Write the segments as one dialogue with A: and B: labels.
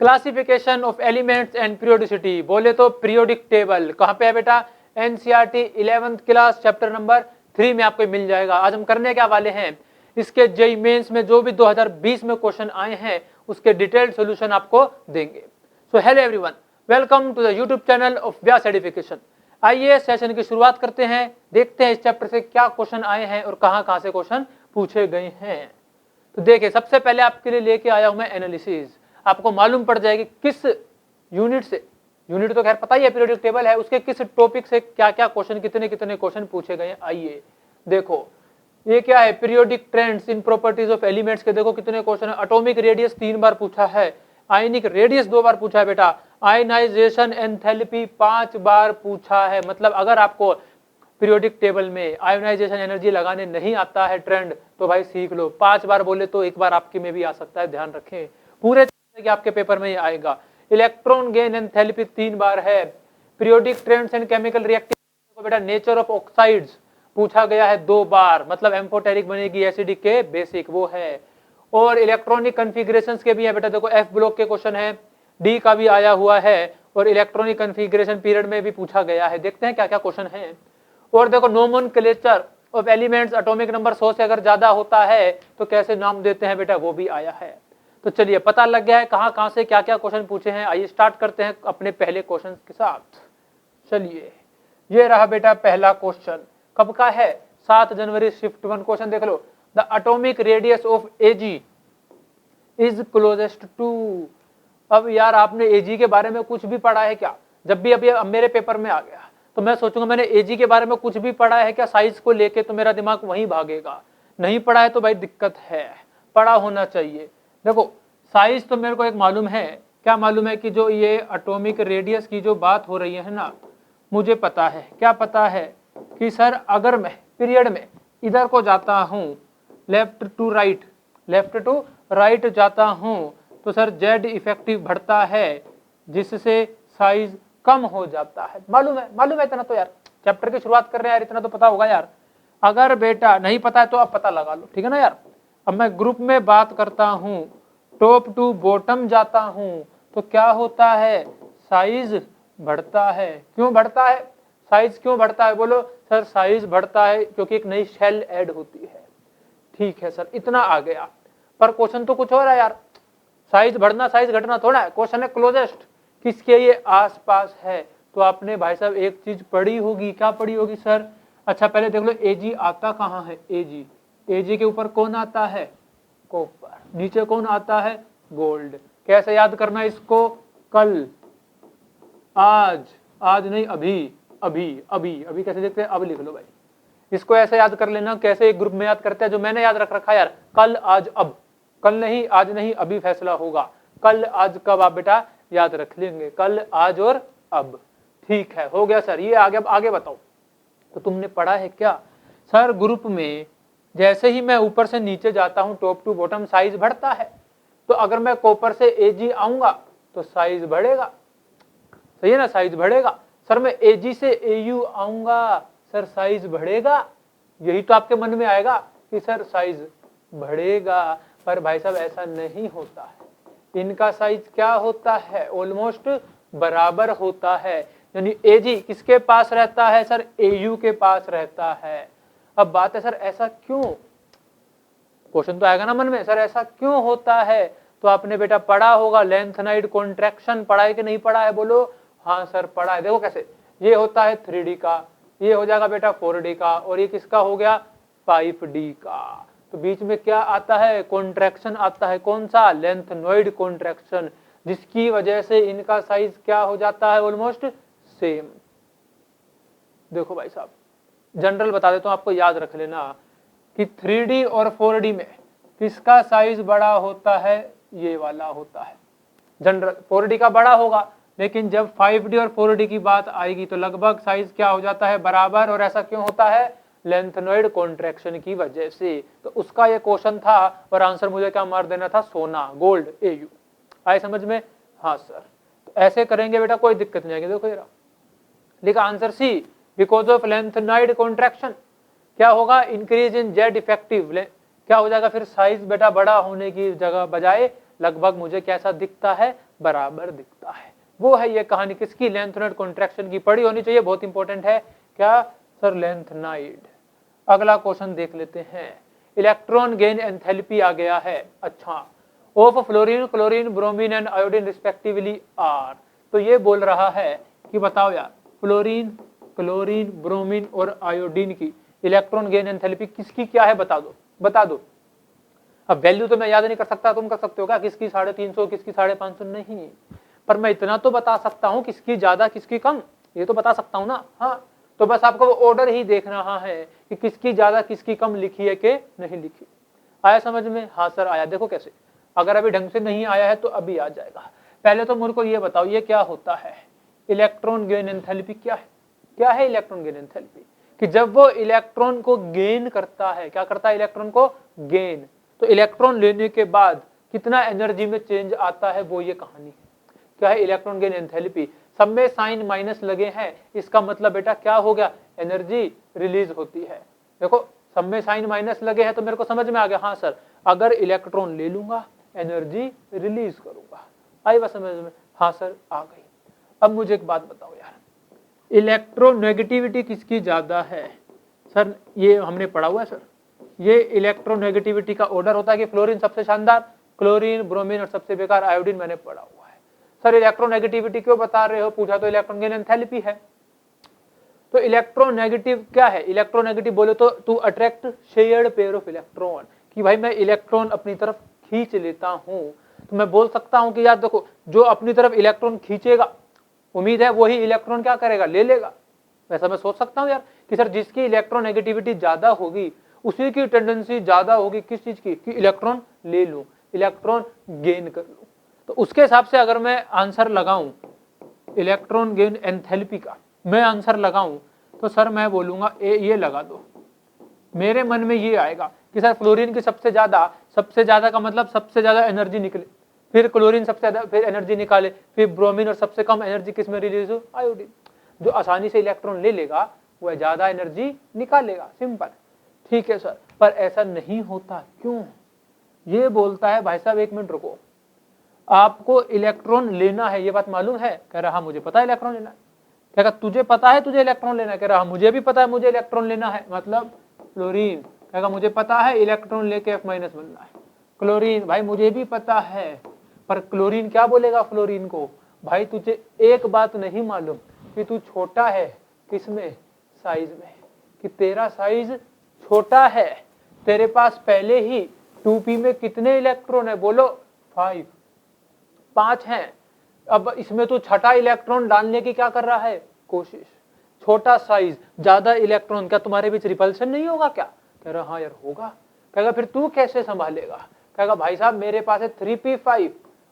A: Classification of elements and periodicity, बोले तो periodic table कहाँ पे है बेटा? NCERT 11th class chapter number 3 में आपको मिल जाएगा। आज हम करने क्या वाले हैं, इसके जेईई मेंस में जो भी 2020 में क्वेश्चन आए हैं उसके डिटेल्ड सॉल्यूशन आपको देंगे। So hello everyone, welcome to the YouTube channel of Vyas education. आइए सेशन की शुरुआत करते हैं, देखते हैं इस चैप्टर से क्या क्वेश्चन आए हैं और कहां से क्वेश्चन पूछे गए हैं। तो देखिए, सबसे पहले आपके लिए लेके आया हूं मैं एनालिसिस। आपको मालूम पड़ जाएगी किस यूनिट से, यूनिट तो खैर पता ही है, पीरियोडिक टेबल है, उसके किस टॉपिक से क्या क्या क्वेश्चन, कितने कितने क्वेश्चन पूछे गए हैं। आइए देखो, ये क्या है, periodic trends in properties of elements के देखो कितने क्वेश्चन है। एटॉमिक रेडियस 3 बार पूछा है, आयनिक रेडियस 2 बार पूछा है बेटा, आयनाइजेशन एंथैल्पी 5 बार पूछा है। मतलब अगर आपको पीरियोडिक टेबल में आयोनाइजेशन एनर्जी लगाने नहीं आता है ट्रेंड, तो भाई सीख लो। 5 बार बोले तो एक बार आपके में भी आ सकता है, ध्यान रखें, पूरे कि आपके पेपर में ही आएगा। इलेक्ट्रॉन गेन एंथैल्पी 3 बार है। Periodic trends and chemical reactivity बेटा नेचर ऑफ ऑक्साइड्स पूछा गया है 2 बार, मतलब एम्फोटेरिक बनेगी एसिडिक के बेसिक, वो है। और इलेक्ट्रॉनिक कन्फिगरेशंस के भी है बेटा, देखो एफ ब्लॉक के क्वेश्चन है, डी का भी आया हुआ है, और इलेक्ट्रॉनिक कन्फिगरेशन पीरियड में भी पूछा गया है। देखते हैं क्या क्या क्वेश्चन है। और देखो, nomenclature of elements, atomic number 100 से अगर ज्यादा होता है तो कैसे नाम देते हैं बेटा, वो भी आया है। तो चलिए, पता लग गया है कहां से क्या क्या क्वेश्चन पूछे हैं। आइए स्टार्ट करते हैं अपने पहले क्वेश्चन के साथ। चलिए, ये रहा बेटा पहला क्वेश्चन, कब का है? 7 जनवरी शिफ्ट 1। क्वेश्चन देख लो, the atomic radius of AG is closest to. अब यार, आपने एजी के बारे में कुछ भी पढ़ा है क्या? जब भी अभी अब मेरे पेपर में आ गया तो मैं सोचूंगा मैंने एजी के बारे में कुछ भी पढ़ा है क्या साइज को लेके, तो मेरा दिमाग वहीं भागेगा। नहीं पढ़ा है तो भाई दिक्कत है, पढ़ा होना चाहिए। देखो, साइज तो मेरे को एक मालूम है, क्या मालूम है कि जो ये एटॉमिक रेडियस की जो बात हो रही है ना, मुझे पता है, क्या पता है कि सर अगर मैं पीरियड में इधर को जाता हूं, लेफ्ट टू राइट जाता हूं, तो सर जेड इफेक्टिव बढ़ता है, जिससे साइज कम हो जाता है। मालूम है इतना तो यार, चैप्टर की शुरुआत कर रहे हैं यार, इतना तो पता होगा यार। अगर बेटा नहीं पता है तो आप पता लगा लो, ठीक है ना यार। अब मैं ग्रुप में बात करता हूं, टॉप टू बॉटम जाता हूं, तो क्या होता है, साइज बढ़ता है। क्यों बढ़ता है, साइज क्यों बढ़ता है? बोलो सर, साइज बढ़ता है क्योंकि एक नई शेल ऐड होती है। ठीक है सर, इतना आ गया, पर क्वेश्चन तो कुछ और है यार। साइज बढ़ना साइज घटना थोड़ा है, क्वेश्चन है क्लोजेस्ट, किसके ये आसपास है। तो आपने भाई साहब एक चीज पढ़ी होगी, क्या पढ़ी होगी सर? अच्छा, पहले देख लो एजी आता कहाँ है, एजी के ऊपर कौन आता है, कॉपर, नीचे कौन आता है, गोल्ड। कैसे याद करना है इसको? कल, आज नहीं, अभी कैसे देखते हैं, अब लिख लो भाई। इसको ऐसे याद कर लेना, कैसे एक ग्रुप में याद करते हैं, जो मैंने याद रख रखा है यार, कल आज अब, कल नहीं आज नहीं अभी फैसला होगा। कल आज कब आप बेटा याद रख लेंगे, कल आज और अब। ठीक है, हो गया सर, ये आगे बताओ। तो तुमने पढ़ा है क्या सर, ग्रुप में जैसे ही मैं ऊपर से नीचे जाता हूं, टॉप टू बॉटम साइज बढ़ता है। तो अगर मैं कॉपर से एजी आऊंगा तो साइज बढ़ेगा, सही है ना, साइज बढ़ेगा। सर मैं एजी से एयू आऊंगा, सर साइज बढ़ेगा। यही तो आपके मन में आएगा कि सर साइज बढ़ेगा, पर भाई साहब ऐसा नहीं होता है। इनका साइज क्या होता है, ऑलमोस्ट बराबर होता है। यानी एजी किसके पास रहता है सर, एयू के पास रहता है। अब बात है सर ऐसा क्यों, क्वेश्चन तो आएगा ना मन में, सर ऐसा क्यों होता है? तो आपने बेटा पढ़ा होगा लेंथनाइड कॉन्ट्रैक्शन, पढ़ा है कि नहीं पढ़ा है, बोलो। हाँ सर पढ़ा है। देखो कैसे, ये होता है 3D का, ये हो जाएगा बेटा 4D का, और ये किसका हो गया, 5D का। तो बीच में क्या आता है, कॉन्ट्रैक्शन आता है, कौन सा, लेंथनॉइड कॉन्ट्रैक्शन, जिसकी वजह से इनका साइज क्या हो जाता है, ऑलमोस्ट सेम। देखो भाई साहब, जनरल बता देता हूं आपको, याद रख लेना कि 3D और 4D में किसका साइज बड़ा होता है, ये वाला होता है। जनरल 4D का बड़ा होगा, लेकिन जब 5D और 4D की बात आएगी तो लगभग साइज क्या हो जाता है, बराबर। और ऐसा क्यों होता है, लेंथनॉइड कॉन्ट्रैक्शन की वजह से। तो उसका ये क्वेश्चन था, और आंसर मुझे क्या मार देना था, सोना, गोल्ड, एयू। आए समझ में? हाँ सर, तो ऐसे करेंगे बेटा, कोई दिक्कत नहीं आएगी। देखो जरा, लिखा answer C, because of lanthanoid contraction क्या होगा, इंक्रीज इन जेड इफेक्टिव। क्या हो जाएगा फिर, साइज बेटा बड़ा होने की जगह बजाय लगभग मुझे कैसा दिखता है, बराबर दिखता है। वो है ये कहानी किसकी, लेंथेनॉइड कॉन्ट्रैक्शन की, पढ़ी होनी चाहिए, बहुत इंपॉर्टेंट है। क्या सर, लेंथेनॉइड। अगला क्वेश्चन देख लेते हैं, इलेक्ट्रॉन गेन एंथैल्पी आ गया है। अच्छा, of fluorine, chlorine, bromine and iodine respectively are. तो ये बोल रहा है कि बताओ यार, फ्लोरीन, क्लोरीन, ब्रोमीन और आयोडीन की इलेक्ट्रॉन गेन एंथैल्पी किसकी क्या है, बता दो, बता दो। अब वैल्यू तो मैं याद नहीं कर सकता, तुम कर सकते हो क्या, किसकी 350, किसकी 550, नहीं, पर मैं इतना तो बता सकता हूं किसकी ज्यादा किसकी कम, ये तो बता सकता हूं ना। हाँ, तो बस आपको वो ऑर्डर ही देख रहा है कि किसकी ज्यादा किसकी कम लिखी है कि नहीं लिखी। आया समझ में? हाँ सर आया। देखो कैसे, अगर अभी ढंग से नहीं आया है तो अभी आ जाएगा। पहले तो मुझको ये बताओ, ये क्या होता है, इलेक्ट्रॉन गेन एंथैल्पी क्या है? क्या है इलेक्ट्रॉन गेन एंथैल्पी? कि जब वो इलेक्ट्रॉन को गेन करता है, क्या करता है, इलेक्ट्रॉन को गेन, तो इलेक्ट्रॉन लेने के बाद कितना एनर्जी में चेंज आता है, वो ये कहानी है। क्या है इलेक्ट्रॉन गेन एंथैल्पी? सब में साइन माइनस लगे हैं, इसका मतलब बेटा क्या हो गया, एनर्जी रिलीज होती है। देखो सब में साइन माइनस लगे हैं तो मेरे को समझ में आ गया, हाँ सर अगर इलेक्ट्रॉन ले लूंगा एनर्जी रिलीज करूंगा। आई बात समझ में? हाँ सर आ गई। अब मुझे एक बात बताओ यार, इलेक्ट्रोनेगेटिविटी किसकी ज्यादा है? सर ये हमने पढ़ा हुआ है सर, ये इलेक्ट्रोनेगेटिविटी का ऑर्डर होता है कि फ्लोरीन सबसे शानदार, क्लोरीन, ब्रोमीन और सबसे बेकार आयोडीन, मैंने पढ़ा हुआ है। सर इलेक्ट्रोनेगेटिविटी क्यों बता रहे हो, पूछा तो इलेक्ट्रॉन गेन एंथैल्पी है। तो इलेक्ट्रोनेगेटिव क्या है? इलेक्ट्रोनेगेटिव बोले तो to attract shared pair of electron, कि भाई मैं इलेक्ट्रॉन अपनी तरफ खींच लेता हूं। तो मैं बोल सकता हूं कि यार देखो, जो अपनी तरफ इलेक्ट्रॉन खींचेगा उम्मीद है वही इलेक्ट्रॉन क्या करेगा, ले लेगा। वैसा मैं सोच सकता हूं यार कि सर जिसकी इलेक्ट्रोनेगेटिविटी ज्यादा होगी उसी की टेंडेंसी ज्यादा होगी किस चीज की, कि इलेक्ट्रॉन ले लूं, इलेक्ट्रॉन गेन कर लूं। तो उसके हिसाब से अगर मैं आंसर लगाऊं इलेक्ट्रॉन गेन एंथैल्पी का, मैं आंसर लगाऊं तो सर मैं बोलूंगा ये लगा दो। मेरे मन में ये आएगा कि सर फ्लोरीन की सबसे ज्यादा का मतलब सबसे ज्यादा एनर्जी निकले, फिर क्लोरीन सबसे ज्यादा फिर एनर्जी निकाले, फिर ब्रोमीन और सबसे कम एनर्जी किस में रिलीज हो, आयोडीन। जो आसानी से इलेक्ट्रॉन ले लेगा वह ज्यादा एनर्जी निकालेगा, सिंपल। ठीक है सर, पर ऐसा नहीं होता, क्यों? ये बोलता है भाई साहब एक मिनट रुको, आपको इलेक्ट्रॉन लेना है, ये बात मालूम है? कह रहा मुझे पता है इलेक्ट्रॉन लेना है। कहेगा तुझे पता है तुझे इलेक्ट्रॉन लेना है? कह रहा मुझे भी पता है मुझे इलेक्ट्रॉन लेना है, मतलब फ्लोरीन कहेगा मुझे पता है इलेक्ट्रॉन लेके F- बनना है। क्लोरीन भाई मुझे भी पता है, पर क्लोरीन क्या बोलेगा फ्लोरीन को, भाई तुझे एक बात नहीं मालूम कि तू छोटा है किसमें, साइज में, कि तेरा साइज छोटा है, तेरे पास पहले ही 2p में कितने इलेक्ट्रॉन है, बोलो 5 हैं। अब इसमें तो छठा इलेक्ट्रॉन डालने की क्या कर रहा है, कोशिश। छोटा साइज, ज्यादा इलेक्ट्रॉन, क्या तुम्हारे बीच रिपल्शन नहीं होगा क्या? कह रहा हाँ यार होगा। कहेगा फिर तू कैसे संभालेगा? कहेगा भाई साहब मेरे पास है 3p5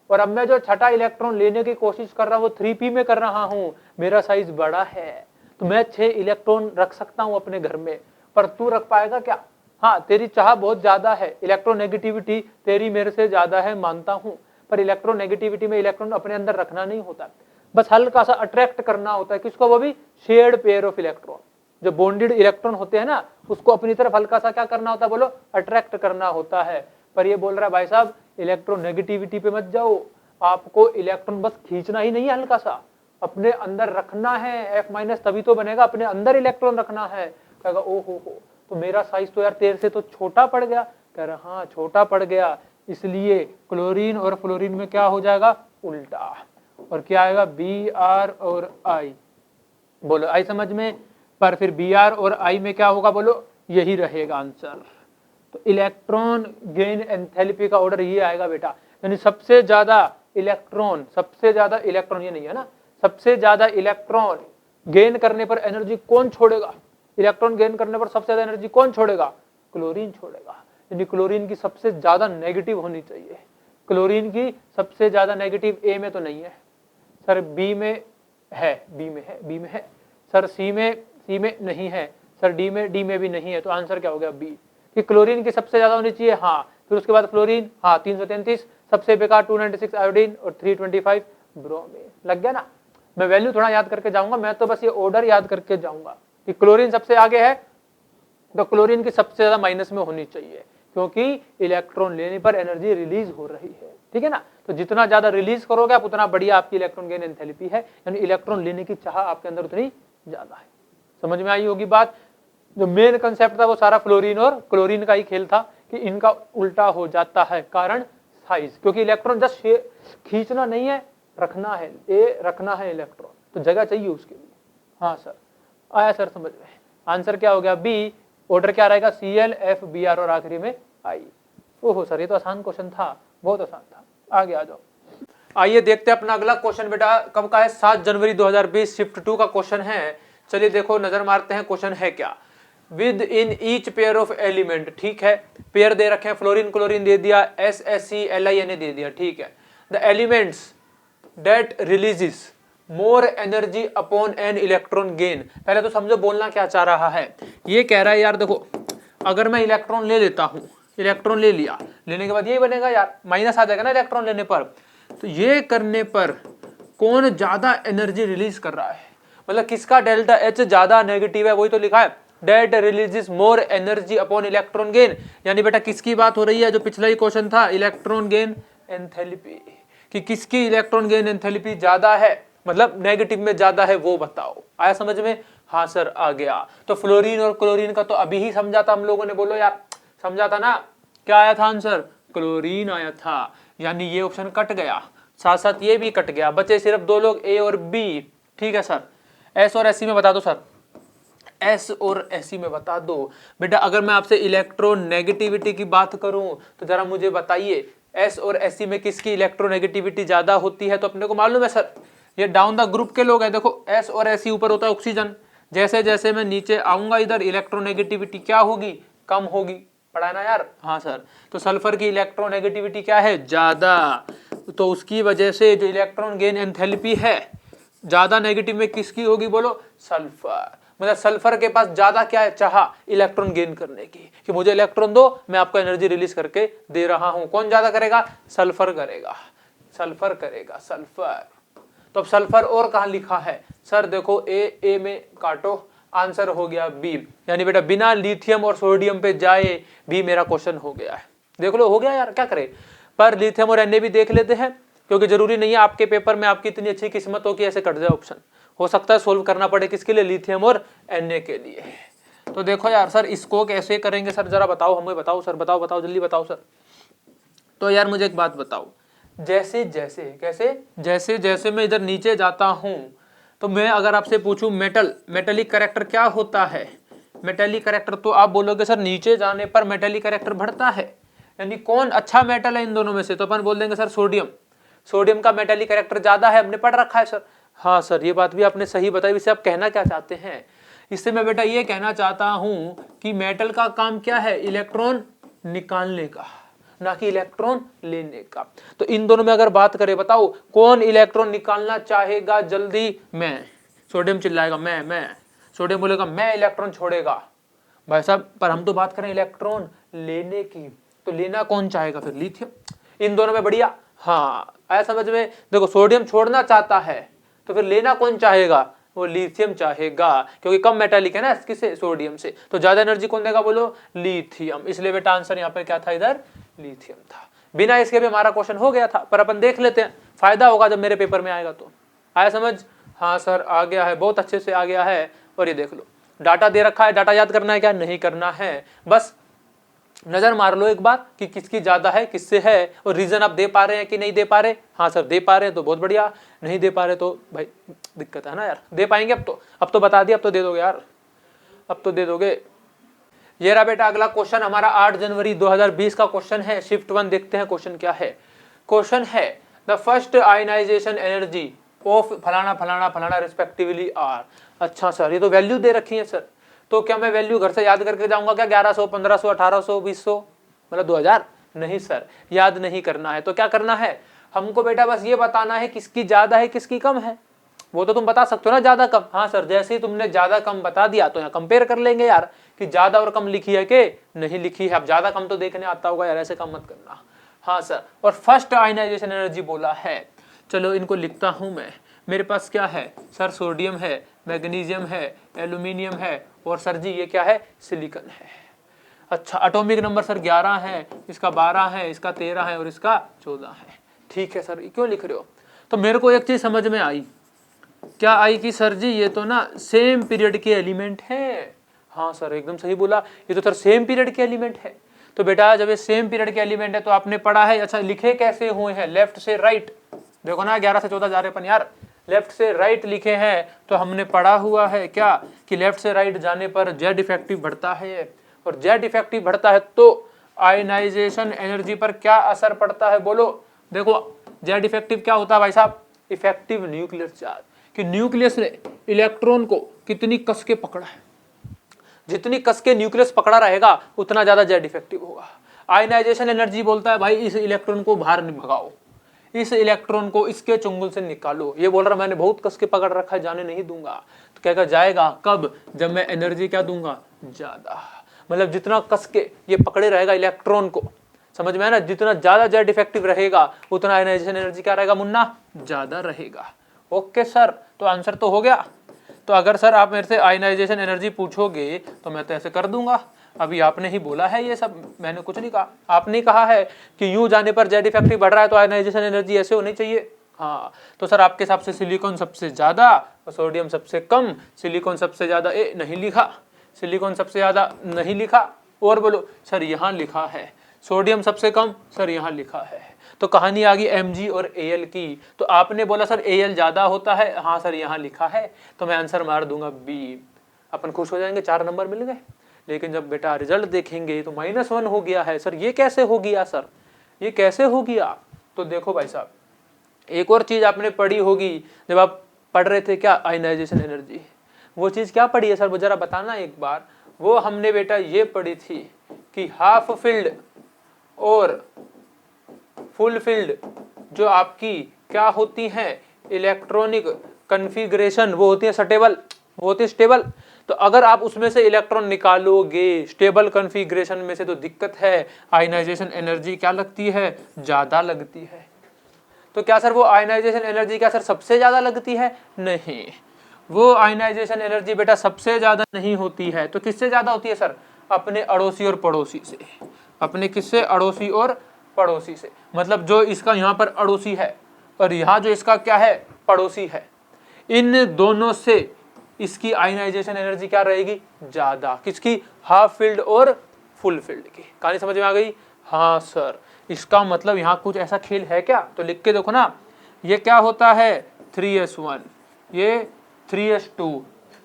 A: और अब मैं जो छठा इलेक्ट्रॉन लेने की कोशिश कर रहा हूँ वो 3p में कर रहा हूँ, मेरा साइज बड़ा है, तो मैं 6 इलेक्ट्रॉन रख सकता हूँ अपने घर में, पर तू रख पाएगा क्या? हाँ तेरी चाह बहुत ज्यादा है, इलेक्ट्रोनेगेटिविटी तेरी मेरे से ज्यादा है मानता हूँ, पर इलेक्ट्रोनेगेटिविटी में इलेक्ट्रॉन अपने अंदर रखना नहीं होता, बस हल्का सा अट्रैक्ट करना होता है। किसको? वो भी शेयर्ड पेयर ऑफ इलेक्ट्रॉन, जो बॉन्डेड इलेक्ट्रॉन होते हैं ना उसको अपनी तरफ हल्का सा क्या करना होता है, बोलो अट्रैक्ट करना होता है। पर ये बोल रहा है भाई साहब इलेक्ट्रोनेगेटिविटी पे मत जाओ, आपको इलेक्ट्रॉन बस खींचना ही नहीं है, हल्का सा अपने अंदर रखना है, F- तभी तो बनेगा, अपने अंदर इलेक्ट्रॉन रखना है। कहेगा ओ हो, तो मेरा साइज तो यार तेरे से तो छोटा पड़ गया। कह रहा हाँ छोटा पड़ गया, इसलिए क्लोरीन और फ्लोरीन में क्या हो जाएगा, उल्टा, और क्या आएगा, Br और I। बोलो आई समझ में? पर फिर Br और I में क्या होगा, बोलो यही रहेगा आंसर। तो इलेक्ट्रॉन गेन एंथैल्पी का ऑर्डर ये आएगा बेटा, यानी सबसे ज्यादा इलेक्ट्रॉन ये नहीं है ना, सबसे ज्यादा इलेक्ट्रॉन गेन करने पर एनर्जी कौन छोड़ेगा, इलेक्ट्रॉन गेन करने पर सबसे ज्यादा एनर्जी कौन छोड़ेगा, क्लोरीन छोड़ेगा। यानी क्लोरीन की सबसे ज्यादा नेगेटिव होनी चाहिए, क्लोरीन की सबसे ज्यादा नेगेटिव ए में तो नहीं है सर, बी में है सर, सी में नहीं है सर, डी में भी नहीं है, तो आंसर क्या हो गया, बी, कि क्लोरीन की सबसे ज्यादा होनी चाहिए। हाँ फिर उसके बाद फ्लोरीन, हाँ 333, सबसे बेकार 296 आयोडीन और 325 ब्रोमीन। लग गया ना? मैं वैल्यू थोड़ा याद करके जाऊंगा, मैं तो बस ये ऑर्डर याद करके जाऊंगा कि क्लोरीन सबसे आगे है तो क्लोरीन की सबसे ज्यादा माइनस में होनी चाहिए, क्योंकि इलेक्ट्रॉन लेने पर एनर्जी रिलीज हो रही है। ठीक है ना। तो जितना ज्यादा रिलीज करोगे आप उतना बढ़िया आपकी इलेक्ट्रॉन गेन एंथैल्पी है, यानी इलेक्ट्रॉन लेने की चाह आपके अंदर उतनी ज्यादा है। समझ में आई होगी बात। जो मेन कंसेप्ट था वो सारा फ्लोरीन और क्लोरीन का ही खेल था कि इनका उल्टा हो जाता है, कारण साइज, क्योंकि इलेक्ट्रॉन जस्ट खींचना नहीं है, रखना है, ये रखना है इलेक्ट्रॉन, तो जगह चाहिए उसके लिए। हाँ सर, आया सर समझ में। आंसर क्या हो गया बी, ऑर्डर क्या रहेगा ClFbr और आखिरी में I। ओहो सर ये तो आसान क्वेश्चन था, बहुत आसान था। आगे आ जाओ। आइए देखते हैं अपना अगला क्वेश्चन बेटा कब का है, 7 जनवरी 2020 शिफ्ट 2 का क्वेश्चन है। चलिए देखो नजर मारते हैं क्वेश्चन है क्या। With in each pair of element, ठीक है, पेयर दे रखे हैं, फ्लोरीन क्लोरीन दे दिया, SSC दे दिया, ठीक है। The elements that releases more energy upon an electron gain. पहले तो समझो बोलना क्या चाह रहा है। ये कह रहा है यार देखो, अगर मैं इलेक्ट्रॉन ले लेता हूं, इलेक्ट्रॉन ले लिया, लेने के बाद यही बनेगा यार, माइनस आ जाएगा ना इलेक्ट्रॉन लेने पर। तो ये करने पर कौन ज्यादा एनर्जी रिलीज कर रहा है, मतलब किसका डेल्टा H ज्यादा नेगेटिव है, वही तो लिखा है, that releases more energy upon electron gain. यानी बेटा किसकी बात हो रही है, जो पिछला ही क्वेश्चन था इलेक्ट्रॉन गेन एंथैल्पी, कि किसकी इलेक्ट्रॉन गेन एंथैल्पी ज्यादा है, मतलब नेगेटिव में ज्यादा है, वो बताओ। आया समझ में। हाँ सर आ गया। तो फ्लोरीन और क्लोरीन का तो अभी ही समझा था हम लोगों ने, बोलो यार समझा था ना। क्या आया था आंसर, क्लोरीन आया था, यानी ये ऑप्शन कट गया, साथ साथ ये भी कट गया, बचे सिर्फ दो लोग A और B। ठीक है सर, S और SC में बता दो सर, S और SC में बता दो बेटा। अगर मैं आपसे इलेक्ट्रोनेगेटिविटी की बात करूं तो जरा मुझे बताइए S और SC में किसकी इलेक्ट्रोनेगेटिविटी ज्यादा होती है। तो अपने को मालूम है सर, ये डाउन द ग्रुप के लोग हैं। देखो S और SC ऊपर होता है ऑक्सीजन, जैसे जैसे मैं नीचे आऊंगा इधर इलेक्ट्रोनेगेटिविटी क्या होगी, कम होगी। पढ़ा है ना यार। हाँ सर, तो सल्फर की इलेक्ट्रोनेगेटिविटी क्या है, ज्यादा, तो उसकी वजह से जो इलेक्ट्रॉन गेन एंथैल्पी है ज्यादा नेगेटिव में किसकी होगी, बोलो सल्फर। मतलब सल्फर के पास ज्यादा क्या है, चाह इलेक्ट्रॉन गेन करने की, कि मुझे इलेक्ट्रॉन दो, मैं आपको एनर्जी रिलीज करके दे रहा हूं। कौन ज्यादा करेगा, सल्फर करेगा, सल्फर करेगा, सल्फर। तो अब सल्फर और कहां लिखा है सर, देखो ए में काटो, आंसर हो गया बी, यानी बेटा बिना लिथियम और सोडियम पे जाए भी मेरा क्वेश्चन हो गया है। देख लो हो गया यार, क्या करे। पर लिथियम और Na भी देख लेते हैं, क्योंकि जरूरी नहीं है आपके पेपर में आपकी इतनी अच्छी किस्मत हो कि ऐसे कट जाए ऑप्शन, हो सकता है सोल्व करना पड़े किसके लिए, लिथियम और Na के लिए। तो देखो यार सर इसको कैसे करेंगे सर, जरा बताओ हमें, बताओ सर, बताओ बताओ जल्दी बताओ सर। तो यार मुझे एक बात बताओ, जैसे जैसे कैसे, जैसे जैसे मैं इधर नीचे जाता हूं, तो मैं अगर आपसे पूछूं मेटेलिक कैरेक्टर क्या होता है, मेटेलिक कैरेक्टर, तो आप बोलोगे सर नीचे जाने पर मेटेलिक कैरेक्टर बढ़ता है, यानी कौन अच्छा मेटल है इन दोनों में से, तो अपन बोल देंगे सर सोडियम। सोडियम का मेटेलिक कैरेक्टर ज्यादा है, हमने पढ़ रखा है सर। हाँ सर ये बात भी आपने सही बताई। इससे आप कहना क्या चाहते हैं, इससे मैं बेटा ये कहना चाहता हूं कि मेटल का काम क्या है, इलेक्ट्रॉन निकालने का, ना कि इलेक्ट्रॉन लेने का। तो इन दोनों में अगर बात करें, बताओ कौन इलेक्ट्रॉन निकालना चाहेगा जल्दी, मैं। सोडियम चिल्लाएगा मैं, सोडियम बोलेगा मैं, इलेक्ट्रॉन छोड़ेगा भाई साहब। पर हम तो बात करें इलेक्ट्रॉन लेने की, तो लेना कौन चाहेगा फिर, लिथियम। इन दोनों में बढ़िया, हाँ आया समझ में। देखो सोडियम छोड़ना चाहता है, तो फिर लेना कौन चाहेगा, वो लिथियम चाहेगा, क्योंकि कम मेटालिक है ना किससे, सोडियम से, तो ज्यादा एनर्जी कौन देगा, बोलो लिथियम। इसलिए बेटा आंसर यहाँ पे क्या था, इधर लिथियम था। बिना इसके भी हमारा क्वेश्चन हो गया था, पर अपन देख लेते हैं, फायदा होगा जब मेरे पेपर में आएगा तो। आया समझ। हाँ सर आ गया है, बहुत अच्छे से आ गया है। और ये देख लो डाटा दे रखा है, डाटा याद करना है क्या, नहीं करना है, बस नजर मार लो एक बार कि किसकी ज्यादा है किससे है, और रीजन आप दे पा रहे हैं कि नहीं दे पा रहे। हाँ सर दे पा रहे हैं तो बहुत बढ़िया, नहीं दे पा रहे तो भाई दिक्कत है ना यार। दे पाएंगे अब तो बता दिया, अब तो दे दोगे यार, अब तो दे दोगे। ये रहा बेटा अगला क्वेश्चन हमारा 8 जनवरी 2020 का क्वेश्चन है, शिफ्ट 1। देखते हैं क्वेश्चन क्या है। क्वेश्चन है the first ionization energy of फलाना फलाना फलाना रिस्पेक्टिवली आर। अच्छा सर ये तो वैल्यू दे रखी है सर, तो क्या मैं वैल्यू घर से याद करके जाऊंगा क्या, 1100 1500 1800 2000 मतलब 2000? नहीं सर याद नहीं करना है। तो क्या करना है हमको बेटा, बस ये बताना है किसकी ज्यादा है किसकी कम है। वो तो तुम बता सकते हो ना ज्यादा कम। हाँ सर जैसे ही तुमने ज्यादा कम बता दिया तो यहाँ कंपेयर कर लेंगे यार कि ज्यादा और कम लिखी है कि नहीं लिखी है। अब ज्यादा कम तो देखने आता होगा यार, ऐसे कम मत करना। हाँ सर, और फर्स्ट आयनाइजेशन एनर्जी बोला है, चलो इनको लिखता हूं मैं। मेरे पास क्या है सर, सोडियम है, मैग्नीशियम है, एल्यूमिनियम है, और सर जी ये क्या है, सिलिकॉन है। अच्छा एटॉमिक नंबर सर 11 है, इसका 12 है, इसका 13 है और इसका 14 है। ठीक है सर, क्यों लिख रहे हो? तो मेरे को एक चीज समझ में आई, क्या आई कि सर जी ये तो ना सेम पीरियड के एलिमेंट है। हाँ सर एकदम सही बोला, ये तो सर सेम पीरियड के एलिमेंट है। तो बेटा जब ये सेम पीरियड के एलिमेंट है तो आपने पढ़ा है, अच्छा लिखे कैसे हुए हैं, लेफ्ट से राइट। देखो ना 11 से 14 जा रहे अपन यार, लेफ्ट से राइट लिखे हैं। तो हमने पढ़ा हुआ है क्या कि लेफ्ट से राइट जाने पर जेड इफेक्टिव बढ़ता है, और जेड इफेक्टिव बढ़ता है तो आयनाइजेशन एनर्जी पर क्या असर पड़ता है बोलो। देखो जेड इफेक्टिव क्या होता है भाई साहब, इफेक्टिव न्यूक्लियर चार्ज, कि न्यूक्लियस ने इलेक्ट्रॉन को कितनी कस के पकड़ा है, जितनी कस के न्यूक्लियस पकड़ा रहेगा उतना ज्यादा जेड इफेक्टिव होगा। आयनाइजेशन एनर्जी बोलता है भाई इस इलेक्ट्रॉन को बाहर भगाओ, इस इलेक्ट्रॉन को इसके चुंगल से निकालो। ये बोल रहा मैंने बहुत कस के पकड़ रखा है, जाने नहीं दूंगा। तो कहेगा जाएगा कब, जब मैं एनर्जी क्या दूंगा, ज्यादा। मतलब जितना कस के ये पकड़े रहेगा इलेक्ट्रॉन को, समझ में है ना, जितना ज्यादा जेड इफेक्टिव रहेगा उतना आयनाइजेशन एनर्जी क्या रहेगा मुन्ना, ज्यादा रहेगा। ओके सर, तो आंसर तो हो गया। तो अगर सर आप मेरे से आयनाइजेशन एनर्जी पूछोगे तो मैं तो ऐसे कर दूंगा। अभी आपने ही बोला है ये सब, मैंने कुछ नहीं कहा। आपने कहा है कि यूं जाने पर जेड इफेक्टिव बढ़ रहा है तो आयनाइजेशन एनर्जी ऐसे होनी चाहिए। हाँ तो सर आपके हिसाब से सिलिकॉन सबसे ज्यादा और सोडियम सबसे कम। सिलिकॉन सबसे ज्यादा ए नहीं लिखा, सिलिकॉन सबसे ज्यादा नहीं लिखा, और बोलो सर यहाँ लिखा है। सोडियम सबसे कम, सर यहाँ लिखा है। तो कहानी आ गई Mg और Al की। तो आपने बोला सर Al ज्यादा होता है, हाँ सर यहाँ लिखा है, तो मैं आंसर मार दूंगा बी। अपन खुश हो जाएंगे, 4 नंबर मिल गए। लेकिन जब बेटा रिजल्ट देखेंगे तो -1 हो गया है। सर ये कैसे हो गया, सर ये कैसे हो गया? तो देखो भाई साहब, एक और चीज आपने पढ़ी होगी जब आप पढ़ रहे थे, क्या, आयनाइजेशन एनर्जी। वो चीज क्या पढ़ी है सर, वो जरा बताना एक बार। वो हमने बेटा ये पढ़ी थी कि हाफ फिल्ड और फुल फील्ड जो आपकी क्या होती हैं, इलेक्ट्रॉनिक कन्फिग्रेशन, वो होती है स्टेबल, वो होती है स्टेबल। तो अगर आप उसमें से इलेक्ट्रॉन निकालोगे स्टेबल कन्फिग्रेशन में से तो दिक्कत है, आयनाइजेशन एनर्जी क्या लगती है, ज्यादा लगती है। तो क्या सर वो आयनाइजेशन एनर्जी क्या सर सबसे ज्यादा लगती है? नहीं, वो आयनाइजेशन एनर्जी बेटा सबसे ज्यादा नहीं होती है। तो किससे ज्यादा होती है सर? अपने अड़ोसी और पड़ोसी से। अपने किससे? अड़ोसी और पड़ोसी से। मतलब जो इसका यहाँ पर अड़ोसी है और यहाँ जो इसका क्या है, पड़ोसी है, इन दोनों से इसकी आयनाइजेशन एनर्जी क्या रहेगी, ज्यादा। किसकी? हाफ फील्ड और फुल फील्ड की। कहानी समझ में आ गई? हाँ सर, इसका मतलब यहाँ कुछ ऐसा खेल है क्या? तो लिख के देखो ना, ये क्या होता है 3s1, ये 3s2,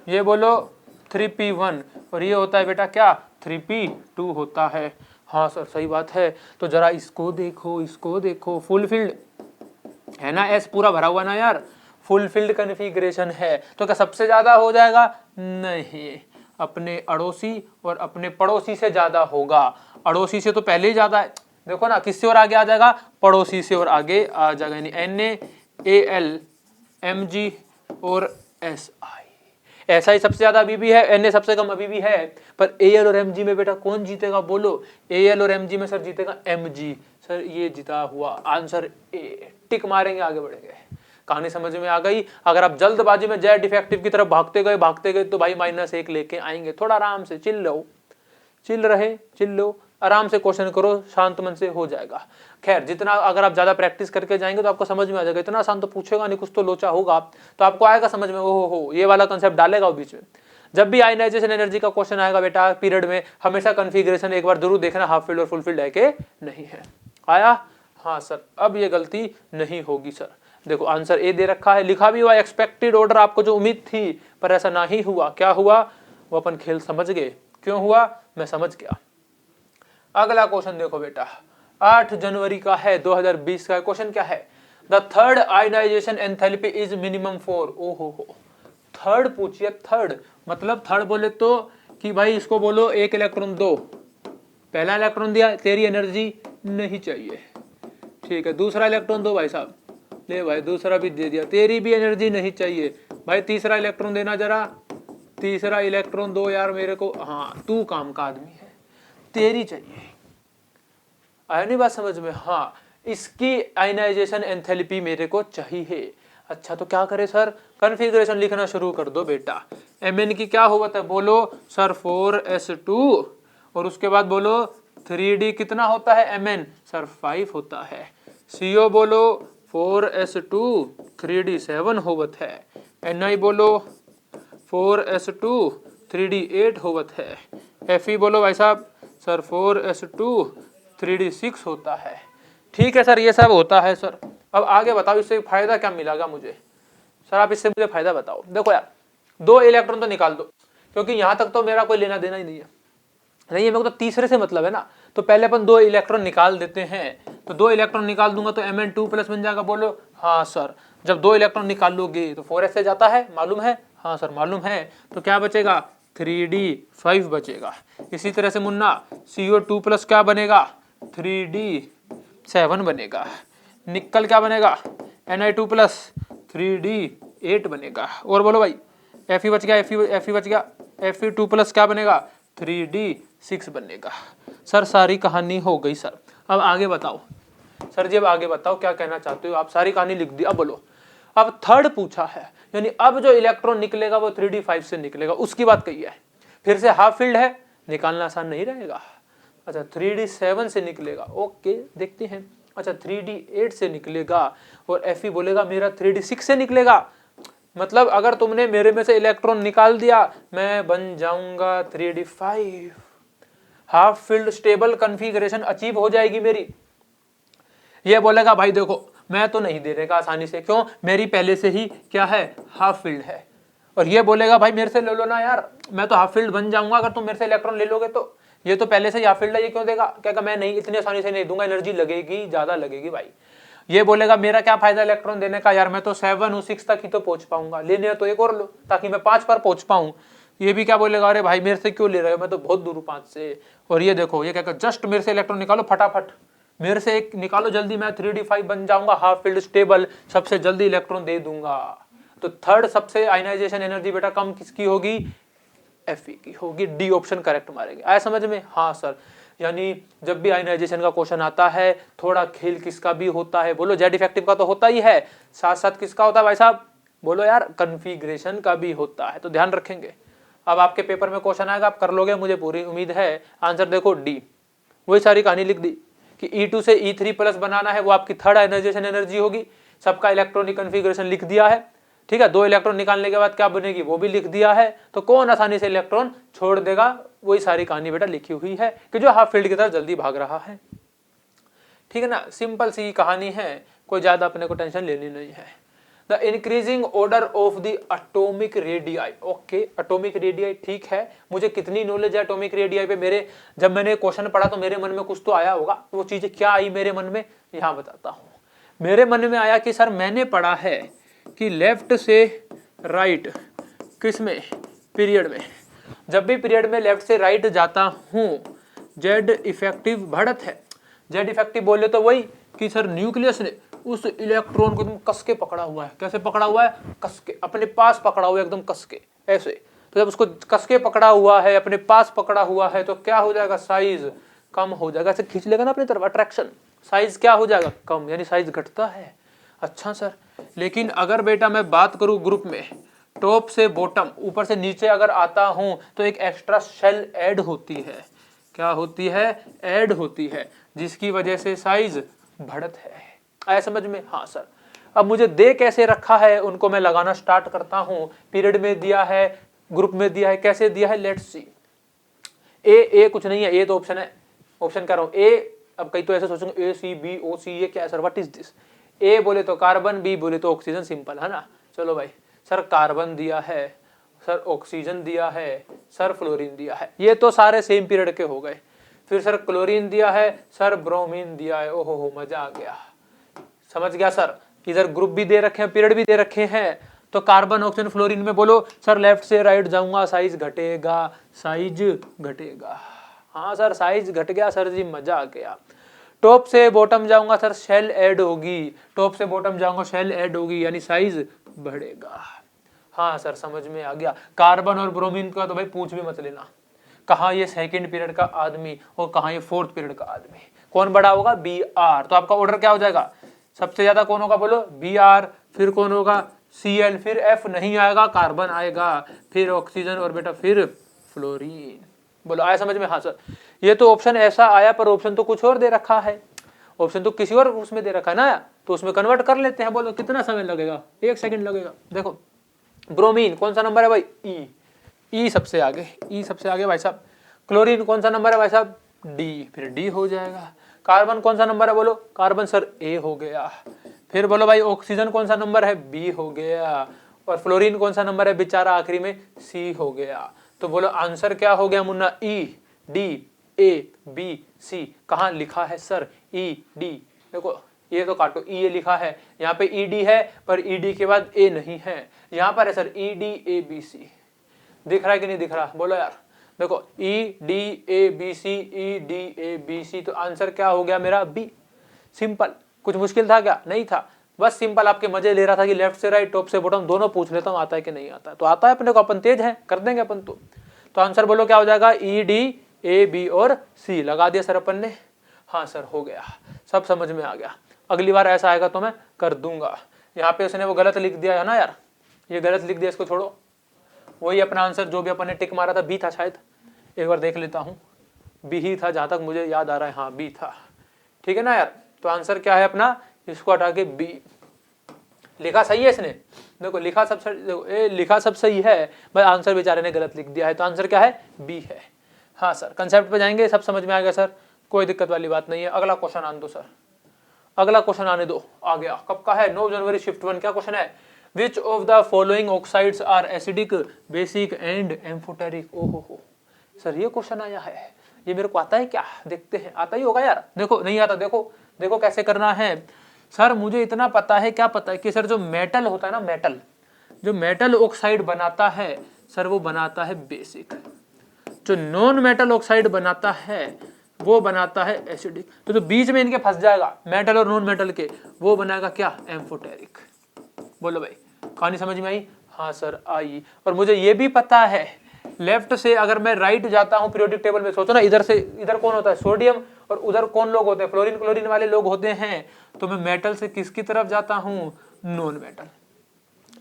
A: ये बोलो 3p1, और ये होता है बेटा क्या, 3p2 होता है। हाँ सर सही बात है। तो जरा इसको देखो, इसको देखो, फुल फील्ड है ना, एस पूरा भरा हुआ ना यार, फुल फील्ड कन्फिग्रेशन है। तो क्या सबसे ज्यादा हो जाएगा? नहीं, अपने अड़ोसी और अपने पड़ोसी से ज्यादा होगा। अड़ोसी से तो पहले ही ज्यादा है, देखो ना, किससे और आगे आ जाएगा, पड़ोसी से और आगे आ जाएगा। यानी NaAl Mg और Si। ऐसा ही सबसे ज्यादा अभी भी है, Na सबसे कम अभी भी है, पर Al और Mg में बेटा कौन जीतेगा बोलो? Al और Mg में सर जीतेगा Mg। सर ये जीता हुआ, आंसर ए। टिक मारेंगे, आगे बढ़ेंगे। कहानी समझ में आ गई? अगर आप जल्दबाजी में जेड इफेक्टिव की तरफ भागते गए तो भाई -1 लेके आएंगे। थोड़ा आराम से चिल लो, चिल लो, आराम से क्वेश्चन करो, शांत मन से हो जाएगा। खैर जितना अगर आप ज्यादा प्रैक्टिस करके जाएंगे तो आपको समझ में आ जाएगा। इतना आसान तो पूछेगा नहीं, कुछ तो लोचा होगा, तो आपको आएगा समझ में। ओहो हो, ये वाला कंसेप्ट डालेगा वो बीच में। जब भी आयनाइजेशन एनर्जी का क्वेश्चन आएगा बेटा पीरियड में, हमेशा कन्फिग्रेशन एक बार जरूर देखना, हाफ फील्ड और फुल फील्ड है कि नहीं है। आया? हाँ सर, अब ये गलती नहीं होगी सर। देखो आंसर ए दे रखा है, लिखा भी हुआ एक्सपेक्टेड ऑर्डर, आपको जो उम्मीद थी, पर ऐसा ना ही हुआ। क्या हुआ? वो अपन खेल समझ गए। क्यों हुआ? मैं समझ गया। अगला क्वेश्चन देखो बेटा, 8 जनवरी का है 2020 का। क्वेश्चन क्या है? The third ionization enthalpy is minimum for. ओहो हो, थर्ड पूछिए। थर्ड मतलब थर्ड बोले तो कि भाई इसको बोलो 1 इलेक्ट्रॉन दो, पहला इलेक्ट्रॉन दिया, तेरी एनर्जी नहीं चाहिए, ठीक है। दूसरा इलेक्ट्रॉन दो भाई साहब, ले भाई दूसरा भी दे दिया, तेरी भी एनर्जी नहीं चाहिए भाई। तीसरा इलेक्ट्रॉन देना जरा, तीसरा इलेक्ट्रॉन दो यार मेरे को, हाँ तू काम का आदमी है, तेरी चाहिए। आया नहीं बात समझ में? हाँ, इसकी आयनाइजेशन एंथैल्पी मेरे को चाहिए। अच्छा तो क्या करे सर? कॉन्फ़िगरेशन लिखना शुरू कर दो बेटा। Mn की क्या होता है बोलो सर? 4s2, और उसके बाद बोलो 3d कितना होता है Mn? सर 5 होता है। CO बोलो 4s2 3d7 होवत है। Na बोलो 4s2 3d8 होवत है। Fe बोलो भाई साहब सर 4s2 3d6 होता है। ठीक है सर, ये सब होता है सर। अब आगे बताओ इससे फायदा क्या मिलेगा मुझे? सर आप इससे मुझे फायदा बताओ। देखो यार, 2 इलेक्ट्रॉन तो निकाल दो, क्योंकि यहां तक तो मेरा कोई लेना देना ही नहीं है। नहीं है, मेरे को तो तीसरे से मतलब है ना। तो पहले अपन 2 इलेक्ट्रॉन निकाल देते हैं। तो 2 इलेक्ट्रॉन निकाल दूंगा तो Mn2+ बन जाएगा। बोलो हाँ सर। जब 2 इलेक्ट्रॉन निकाल लोगे तो 4s से जाता है, मालूम है? हाँ सर मालूम है। तो क्या बचेगा? 3d5 बचेगा। इसी तरह से मुन्ना CO2+ क्या बनेगा? 3d7 बनेगा। निकल क्या बनेगा? Ni2+ 3d8 बनेगा। और बोलो भाई, Fe बच गया, Fe बच गया। Fe2+ क्या बनेगा? 3d6 बनेगा। सर सारी कहानी हो गई सर। अब आगे बताओ सर जी, अब आगे बताओ क्या कहना चाहते हो आप? सारी कहानी लिख दी। अब बोलो, अब थर्ड पूछा है, यानी अब जो इलेक्ट्रॉन निकलेगा वो 3d5 से निकलेगा, उसकी बात कही है। फिर से हाफ फील्ड है, निकालना आसान नहीं रहेगा। अच्छा 3d7 से निकलेगा, ओके देखते हैं। अच्छा 3d8 से निकलेगा और Fe बोलेगा मेरा 3d6 से निकलेगा। मतलब अगर तुमने मेरे में से इलेक्ट्रॉन निकाल दिया, मैं बन जाऊंगा 3d5। Half field stable configuration achieve हो जाएगी मेरी। ये बोलेगा भाई देखो मैं तो नहीं दे देगा आसानी से, क्यों? मेरी पहले से ही क्या है? हाफ फील्ड है। और ये बोलेगा भाई मेरे से ले लो ना यार, मैं तो हाफ फील्ड बन जाऊंगा अगर तुम मेरे से इलेक्ट्रॉन ले लोगे तो। ये तो पहले से ही हाफ फील्ड है, ये क्यों देगा? क्या मैं नहीं, इतनी आसानी से नहीं दूंगा, एनर्जी लगेगी, ज्यादा लगेगी भाई। ये बोलेगा मेरा क्या फायदा इलेक्ट्रॉन देने का यार, मैं तो 7 हूँ, 6 तक ही तो पहुंच पाऊंगा, लेने है तो एक और लो ताकि मैं 5 पर पहुंच पाऊं। ये भी क्या बोलेगा, अरे भाई मेरे से क्यों ले रहे हो, मैं तो बहुत दूर हूँ 5 से। और ये देखो ये क्या, जस्ट मेरे से इलेक्ट्रॉन निकालो फटाफट, मेरे से एक निकालो जल्दी, मैं 3d5 बन जाऊंगा, हाफ फील्ड स्टेबल, सबसे जल्दी इलेक्ट्रॉन दे दूंगा। तो थर्ड सबसे आयनाइजेशन एनर्जी बेटा कम किसकी होगी? Fe की होगी। डी ऑप्शन करेक्ट मारेंगे। आया समझ में? हाँ सर। यानी जब भी आयनाइजेशन का क्वेश्चन आता है, थोड़ा खेल किसका भी होता है? बोलो जेड इफेक्टिव का तो होता ही है, साथ साथ किसका होता है भाई साहब? बोलो यार कन्फिग्रेशन का भी होता है, तो ध्यान रखेंगे। अब आपके पेपर में क्वेश्चन आएगा, आप कर लोगे मुझे पूरी उम्मीद है। आंसर देखो डी, वही सारी कहानी लिख दी कि E2 से E3+ बनाना है, वो आपकी थर्ड आयनाइजेशन एनर्जी होगी। सबका इलेक्ट्रॉनिक कन्फिग्रेशन लिख दिया है, ठीक है। 2 इलेक्ट्रॉन निकालने के बाद क्या बनेगी वो भी लिख दिया है। तो कौन आसानी से इलेक्ट्रॉन छोड़ देगा? वही सारी कहानी बेटा लिखी हुई है कि जो हाफ फील्ड की तरफ जल्दी भाग रहा है, ठीक है ना। सिंपल सी कहानी है, कोई ज्यादा अपने को टेंशन लेनी नहीं है। The increasing order of the atomic radii, okay atomic radii, ठीक है। मुझे कितनी नॉलेज है एटॉमिक रेडियाई पे? मेरे जब मैंने क्वेश्चन पढ़ा तो मेरे मन में कुछ तो आया होगा, वो चीजें क्या आई मेरे मन में यहां बताता हूं। मेरे मन में आया कि सर मैंने पढ़ा है कि लेफ्ट से राइट किस में? पीरियड में। जब भी पीरियड में लेफ्ट से राइट जाता हूं, जेड इफेक्टिव बढ़त है। जेड इफेक्टिव बोले तो वही कि सर न्यूक्लियस ने उस इलेक्ट्रॉन को एकदम कस के पकड़ा हुआ है। कैसे पकड़ा हुआ है? कस के, अपने पास पकड़ा हुआ है एकदम कस के, ऐसे। तो जब उसको कस के पकड़ा हुआ है, अपने पास पकड़ा हुआ है, तो क्या हो जाएगा? साइज कम हो जाएगा। ऐसे खींच लेगा ना अपनी तरफ, अट्रैक्शन, साइज क्या हो जाएगा? कम, यानी साइज घटता है। अच्छा सर, लेकिन अगर बेटा मैं बात करूं ग्रुप में, टॉप से बॉटम, ऊपर से नीचे अगर आता हूं, तो एक एक्स्ट्रा शेल ऐड होती है। क्या होती है? ऐड होती है, जिसकी वजह से साइज बढ़त है। आया समझ में? हाँ सर। अब मुझे दे कैसे रखा है, उनको मैं लगाना स्टार्ट करता हूं। पीरियड में दिया है, ग्रुप में दिया है, कैसे दिया है? Let's see. ए कुछ नहीं है, ए तो ऑप्शन है, ऑप्शन कर रहा हूं ए। अब कई तो ऐसे सोचेंगे ACBOC ये क्या है सर, व्हाट इज दिस? ए बोले तो कार्बन, बी बोले तो ऑक्सीजन, सिंपल है ना। चलो भाई, सर कार्बन दिया है, सर ऑक्सीजन दिया है, सर फ्लोरीन दिया है, ये तो सारे सेम पीरियड के हो गए। फिर सर क्लोरीन दिया है, सर ब्रोमीन दिया है, ओहो हो मजा आ गया। समझ गया सर? इधर ग्रुप भी दे रखे हैं, पीरियड भी दे रखे हैं। तो कार्बन ऑक्सीजन फ्लोरीन में बोलो सर लेफ्ट से राइट जाऊंगा, साइज घटेगा, साइज घटेगा। हाँ सर साइज घट गया सर जी, मजा आ गया। टॉप से बॉटम जाऊंगा सर, शेल ऐड होगी, टॉप से बॉटम जाऊंगा शेल ऐड होगी, यानी साइज बढ़ेगा। हाँ सर समझ में आ गया। कार्बन और ब्रोमीन का तो भाई पूछ भी मत लेना, कहाँ ये सेकंड पीरियड का आदमी और कहाँ ये फोर्थ पीरियड का आदमी। कौन बड़ा होगा? Br। तो आपका ऑर्डर क्या हो जाएगा? सबसे ज्यादा कौन होगा? बोलो Br, फिर कौन होगा? Cl, फिर F नहीं आएगा, कार्बन आएगा, फिर ऑक्सीजन और बेटा फिर फ्लोरीन। बोलो आया समझ में? हाँ सर। ये तो ऑप्शन ऐसा आया, पर ऑप्शन तो कुछ और दे रखा है। ऑप्शन तो किसी और उसमें दे रखा है ना, तो उसमें कन्वर्ट कर लेते हैं। बोलो कितना समय लगेगा? 1 सेकंड लगेगा। देखो ब्रोमीन कौन सा नंबर है भाई? ई सबसे आगे, ई सबसे आगे भाई साहब। क्लोरीन कौन सा नंबर है भाई साहब? डी, फिर डी हो जाएगा। कार्बन कौन सा नंबर है? बोलो कार्बन सर ए हो गया। फिर बोलो भाई ऑक्सीजन कौन सा नंबर है? बी हो गया। और फ्लोरीन कौन सा नंबर है बेचारा आखिरी में? सी हो गया। तो बोलो आंसर क्या हो गया मुन्ना? E D A B C. कहाँ लिखा है सर? E D. देखो ये तो काटो, ई ए लिखा है, यहाँ पे ई डी है पर ई डी के बाद ए नहीं है, यहाँ पर है sir E D A B C. दिख रहा है कि नहीं दिख रहा? बोलो यार। देखो E D A B C, E D A B C, तो आंसर क्या हो गया मेरा? बी। सिंपल। कुछ मुश्किल था क्या? नहीं था। बस सिंपल आपके मजे ले रहा था कि लेफ्ट से राइट, टॉप से बॉटम दोनों पूछ लेता हूँ आता है कि नहीं आता है। तो आता है अपने को, अपन तेज है, कर देंगे अपन तो आंसर बोलो क्या हो जाएगा? ई डी ए बी और सी। लगा दिया सर अपन ने? हाँ सर हो गया, सब समझ में आ गया। अगली बार ऐसा आएगा तो मैं कर दूंगा। यहाँ पे उसने वो गलत लिख दिया है ना यार, ये गलत लिख दिया, इसको छोड़ो। वही अपना आंसर जो भी अपन ने टिक मारा था, बी था शायद, एक बार देख लेता हूँ। बी ही था जहाँ तक मुझे याद आ रहा है, हाँ बी था। ठीक है ना यार? तो आंसर क्या है अपना? इसको हटा के बी। लिखा सही है इसने, देखो लिखा सब सही, देखो ए लिखा सब सही है, बस आंसर बेचारे ने गलत लिख दिया है। तो आंसर क्या है? बी है। हाँ सर, कंसेप्ट पे जाएंगे, सब समझ में आ गया सर, कोई दिक्कत वाली बात नहीं है। अगला क्वेश्चन आने दो सर, अगला क्वेश्चन आने दो। आ गया, कब का है? 9 जनवरी शिफ्ट 1। क्या क्वेश्चन है? Which of the following oxides are acidic, basic and amphoteric. ओहो हो सर, ये क्वेश्चन आया है, ये मेरे को आता है क्या? देखते हैं, आता ही होगा यार। देखो नहीं आता, देखो देखो कैसे करना है सर। मुझे इतना पता है, क्या पता है कि सर जो मेटल होता है ना, मेटल, जो मेटल ऑक्साइड बनाता है सर, वो बनाता है बेसिक। जो नॉन मेटल ऑक्साइड बनाता है वो बनाता है एसिडिक। तो जो बीच में इनके फंस जाएगा मेटल और नॉन मेटल के, वो बनाएगा क्या? एम्फोटेरिक। बोलो भाई, कहानी समझ में आई? हाँ सर आई। और मुझे ये भी पता है, लेफ्ट से अगर मैं राइट जाता हूँ पीरियोडिक टेबल में, सोचो ना, इधर से इधर कौन होता है? सोडियम, और उधर कौन लोग होते हैं? फ्लोरीन क्लोरीन वाले लोग होते हैं। तो मैं मेटल से किसकी तरफ जाता हूँ? Non metal.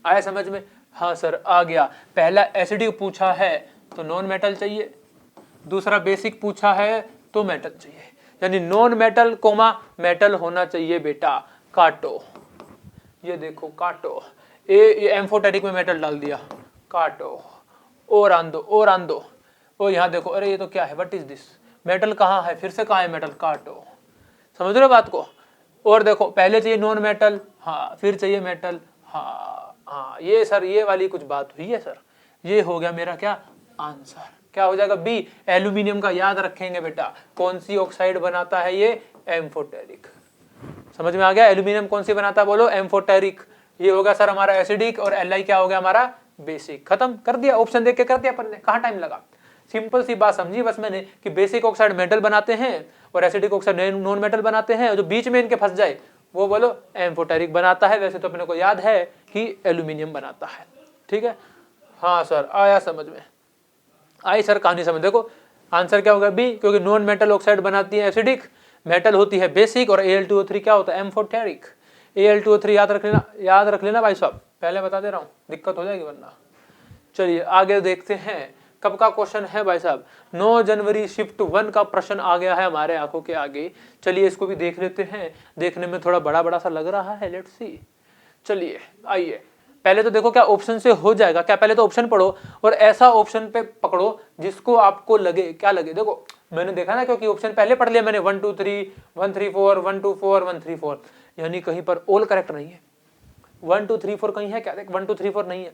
A: आया समझ में? हाँ सर आ गया। पहला एसिडिक पूछा है तो नॉन मेटल चाहिए, दूसरा बेसिक पूछा है तो मेटल चाहिए, यानी नॉन मेटल कोमा मेटल होना चाहिए बेटा। काटो, ये देखो काटो, ये एम्फोटेरिक में मेटल डाल दिया, काटो। और आन दो, और आन दो। और यहाँ देखो, अरे ये तो क्या है? What is this? मेटल कहाँ है? फिर से कहाँ है मेटल? काटो। समझ रहे हो बात को? और देखो पहले चाहिए नॉन मेटल, हाँ, फिर चाहिए मेटल, हाँ हाँ, ये सर ये वाली कुछ बात हुई है सर। ये हो गया मेरा क्या आंसर? क्या हो जाएगा? बी। एल्यूमिनियम का याद रखेंगे बेटा, कौन सी ऑक्साइड बनाता है? ये एम्फोटेरिक। समझ में आ गया? एल्यूमिनियम कौन सी बनाता है? बोलो एम्फोटेरिक। ये होगा सर हमारा एसिडिक, और एल क्या हो गया हमारा? बेसिक। खत्म कर दिया, ऑप्शन देख के कर दिया अपन ने, कहाँ टाइम लगा? सिंपल सी बात समझी बस मैंने कि बेसिक ऑक्साइड मेटल बनाते हैं और एसिडिक ऑक्साइड नॉन मेटल बनाते हैं, और जो बीच में इनके फंस जाए वो बोलो एम्फोटेरिक बनाता है। वैसे तो अपने को याद है कि एल्यूमिनियम बनाता है। ठीक है? हाँ सर आया समझ में, आई सर कहानी समझ। देखो आंसर क्या होगा? बी, क्योंकि नॉन मेटल ऑक्साइड बनाती है एसिडिक, मेटल होती है बेसिक, और Al2O3 क्या होता है? एम्फोटेरिक। Al2O3 याद रख लेना भाई साहब, पहले बता दे रहा हूँ, दिक्कत हो जाएगी वरना। चलिए आगे देखते हैं, कब का क्वेश्चन है भाई साहब? 9 जनवरी शिफ्ट 1 का प्रश्न आ गया है हमारे आंखों के आगे। चलिए इसको भी देख लेते हैं, देखने में थोड़ा बड़ा बड़ा सा लग रहा है, लेट्स सी। चलिए आइए, पहले तो देखो क्या ऑप्शन से हो जाएगा क्या? पहले तो ऑप्शन पढ़ो और ऐसा ऑप्शन पे पकड़ो जिसको आपको लगे, क्या लगे। देखो मैंने देखा ना, क्योंकि ऑप्शन पहले पढ़ लिया मैंने, 1 2 3 1 3 4 1 2 4 1 3 4, यानी कहीं पर ऑल करेक्ट नहीं है। 1 2 3 4 कहीं है क्या? देख 1 2 3 4 नहीं है,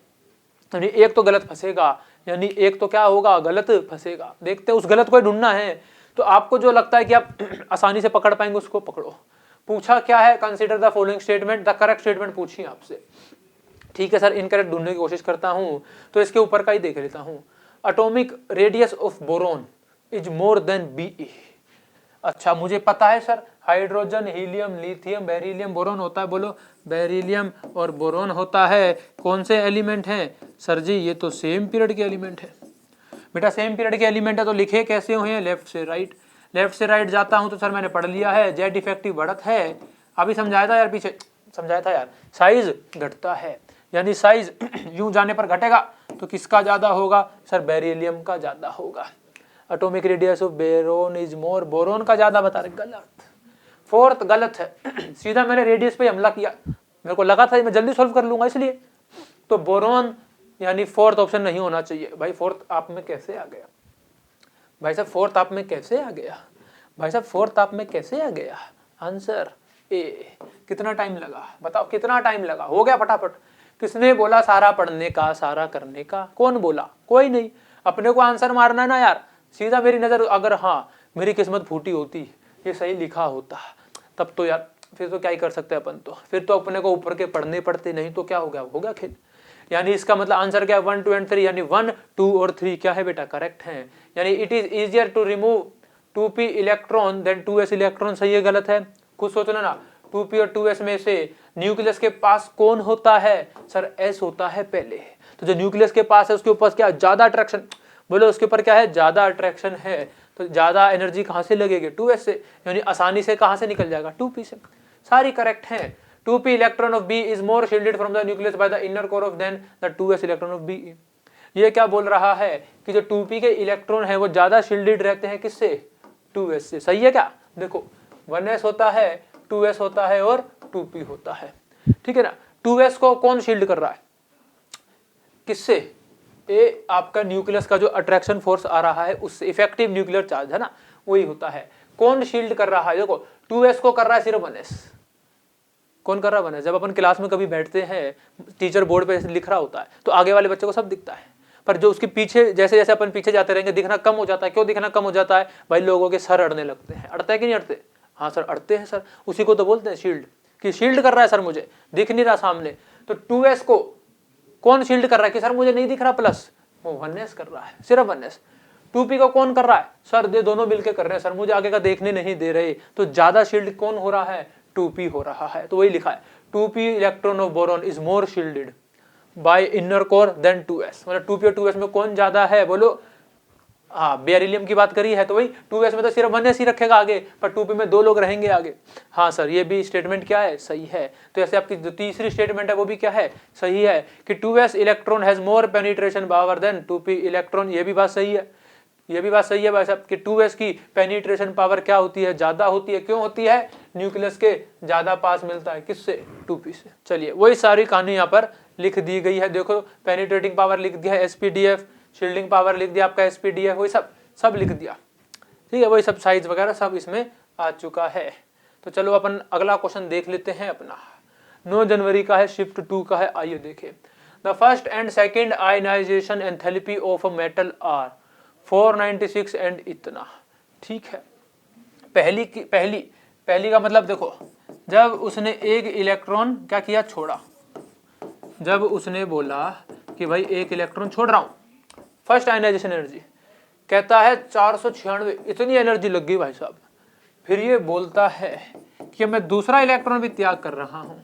A: यानी एक तो गलत फंसेगा, यानी एक तो क्या होगा? गलत फंसेगा। देखते हैं, उस गलत को ढूंढना है। तो आपको जो लगता है कि आप आसानी से पकड़ पाएंगे उसको पकड़ो। पूछा क्या है? Consider the following statement, the correct statement पूछी आपसे। ठीक है सर, इनकरेक्ट ढूंढने की कोशिश करता हूं, तो इसके ऊपर का ही देख लेता हूं। Atomic radius of boron is more than Be। अच्छा मुझे पता है sir, hydrogen, helium, lithium, beryllium, boron होता है। बोलो बेरिलियम और बोरोन होता है। कौन से एलिमेंट हैं सर जी? ये तो सेम पीरियड के एलिमेंट है बेटा, सेम पीरियड के एलिमेंट है। तो लिखे कैसे हुए हैं? लेफ्ट से राइट। लेफ्ट से राइट जाता हूं तो सर मैंने पढ़ लिया है, जेड इफेक्टिव बढ़त है, अभी समझाया था यार, पीछे समझाया था यार। साइज घटता है, यानी साइज यूं जाने पर घटेगा, तो किसका ज्यादा होगा सर? बेरिलियम का ज्यादा होगा। Atomic radius of boron is more, boron का ज्यादा बता रहे, गलत। फोर्थ गलत है। सीधा मैंने रेडियस पे हमला किया, मेरे को लगा था मैं जल्दी सॉल्व कर लूंगा इसलिए। तो बोरॉन यानी फोर्थ ऑप्शन नहीं होना चाहिए। भाई फोर्थ आप में कैसे आ गया? भाई साहब फोर्थ आप में कैसे आ गया? भाई साहब फोर्थ आप में कैसे आ गया? Answer A. कितना टाइम लगा बताओ, कितना टाइम लगा? हो गया फटाफट। किसने बोला सारा पढ़ने का सारा करने का? कौन बोला? कोई नहीं। अपने को आंसर मारना ना यार। सीधा मेरी नजर, अगर हाँ मेरी किस्मत फूटी होती, ये सही लिखा होता, तब तो यार फिर तो क्या ही कर सकते हैं अपन। तो फिर तो अपने को ऊपर के पढ़ने पड़ते, नहीं तो क्या हो गया खेल। यानी इसका मतलब आंसर क्या है? 1, 2 एंड 3, यानी 1, 2 और 3 क्या है बेटा? करेक्ट है। यानी it is easier to remove 2p electron than 2s electron. सही है गलत है? खुद सोच लो ना, 2p और 2s में से न्यूक्लियस के पास कौन होता है? सर s होता है पहले। तो जो न्यूक्लियस के पास है उसके ऊपर क्या ज्यादा अट्रैक्शन, बोलो उसके ऊपर क्या है? ज्यादा अट्रैक्शन है। तो ज्यादा एनर्जी कहां से लगेगी? 2s से। यानी आसानी से कहां से निकल जाएगा? 2p से। सारी करेक्ट है। 2p electron of b is more shielded from the nucleus by the inner core of than the 2s electron of b। ये क्या बोल रहा है कि जो 2p के इलेक्ट्रॉन है वो ज्यादा शील्डेड रहते हैं किससे? 2s से। सही है क्या? देखो 1s होता है, 2s होता है और 2p होता है, ठीक है ना। 2s को कौन शील्ड कर रहा है? किससे? ए आपका न्यूक्लियस का जो अट्रैक्शन फोर्स आ रहा है उससे, इफेक्टिव न्यूक्लियर चार्ज है ना, वही होता है। कौन शील्ड कर रहा है? देखो 2s को कर रहा है सिर्फ 1s। कौन कर रहा है? 1s। जब अपन क्लास में कभी बैठते हैं, टीचर बोर्ड पे लिख रहा होता है तो आगे वाले बच्चे को सब दिखता है, पर जो उसके पीछे, जैसे जैसे अपन पीछे जाते रहेंगे दिखना कम हो जाता है। क्यों दिखना कम हो जाता है? भाई लोगों के सर अड़ने लगते हैं। अड़ता है कि नहीं अड़ते? हाँ सर अड़ते हैं सर। उसी को तो बोलते हैं शील्ड, कि शील्ड कर रहा है सर, मुझे दिख नहीं रहा सामने। तो 2s को कौन शील्ड कर रहा है कि सर मुझे नहीं दिख रहा प्लस? वो 1s कर रहा है, सिर्फ 1s। 2p को कौन कर रहा है? सर दे दोनों मिलके कर रहे हैं सर, मुझे आगे का देखने नहीं दे रहे। तो ज्यादा शील्ड कौन हो रहा है? 2p हो रहा है। तो वही लिखा है 2p electron of boron is more shielded by inner core than 2s। मतलब 2p और 2s में कौन ज्यादा है? बोलो। हाँ बेरिलियम की बात करी है तो वही 2s में तो सिर्फ 1s ही रखेगा आगे, पर 2p में 2 लोग रहेंगे आगे। हाँ सर ये भी स्टेटमेंट क्या है? सही है। तो ऐसे आपकी जो तीसरी स्टेटमेंट है वो भी क्या है? सही है कि 2s electron has more penetration power than 2p electron. ये भी बात सही है, ये भी बात सही है भाई साहब कि 2s की पेनिट्रेशन पावर क्या होती है? ज्यादा होती है। क्यों होती है? न्यूक्लियस के ज्यादा पास मिलता है। किससे? 2p से। चलिए वही सारी कहानी यहाँ पर लिख दी गई है। देखो पेनिट्रेटिंग पावर लिख दिया है SPDF, शील्डिंग पावर लिख दिया आपका SPDF, वही सब लिख दिया, ठीक है। वही सब साइज वगैरह सब इसमें आ चुका है। तो चलो अपन अगला क्वेश्चन देख लेते हैं अपना। 9 जनवरी का है, शिफ्ट 2 का है। आइए देखें। The first and second ionization enthalpy of a metal are 496 and इतना, ठीक है। पहली का मतलब देखो, जब उसने एक इलेक्ट्रॉन क्या किया? छोड़ा। जब उसने बोला कि भाई एक इलेक्ट्रॉन छोड़ रहा हूं, फर्स्ट आयनाइजेशन एनर्जी कहता है 496, इतनी एनर्जी लग गई भाई साहब। फिर ये बोलता है कि मैं दूसरा इलेक्ट्रॉन भी त्याग कर रहा हूं,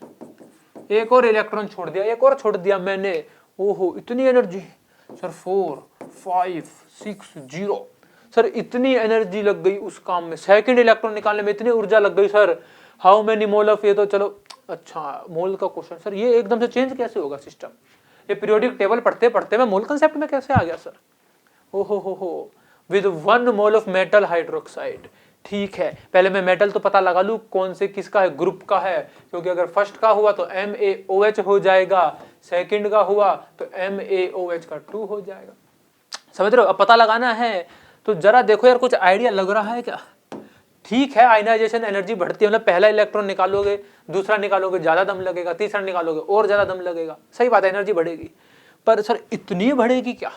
A: एक और इलेक्ट्रॉन छोड़ दिया, एक और छोड़ दिया मैंने। ओहो इतनी एनर्जी सर, 4, 5, 6, 0 सर, इतनी एनर्जी लग गई उस काम में। सेकंड इलेक्ट्रॉन निकालने में इतनी ऊर्जा लग गई sir. How many mole of, ये तो चलो अच्छा मोल का क्वेश्चन सर, ये एकदम से चेंज कैसे होगा सिस्टम? ये पीरियोडिक टेबल पढ़ते पढ़ते मैं मोल कंसेप्ट में कैसे आ गया सर? ओहो with 1 mole of metal hydroxide. ठीक है, पहले मैं मेटल तो पता लगा लूं कौन से किसका है, ग्रुप का है, क्योंकि अगर फर्स्ट का हुआ तो MaOH हो जाएगा, सेकंड का हुआ तो MaOH का 2 हो जाएगा। समझ रहे हो? अब पता लगाना है तो जरा देखो यार, कुछ आइडिया लग रहा है क्या? ठीक है, आयनाइजेशन एनर्जी बढ़ती है, मतलब पहला इलेक्ट्रॉन निकालोगे, दूसरा निकालोगे ज्यादा दम लगेगा, तीसरा निकालोगे और ज्यादा दम लगेगा। सही बात है, एनर्जी बढ़ेगी, पर सर इतनी बढ़ेगी क्या?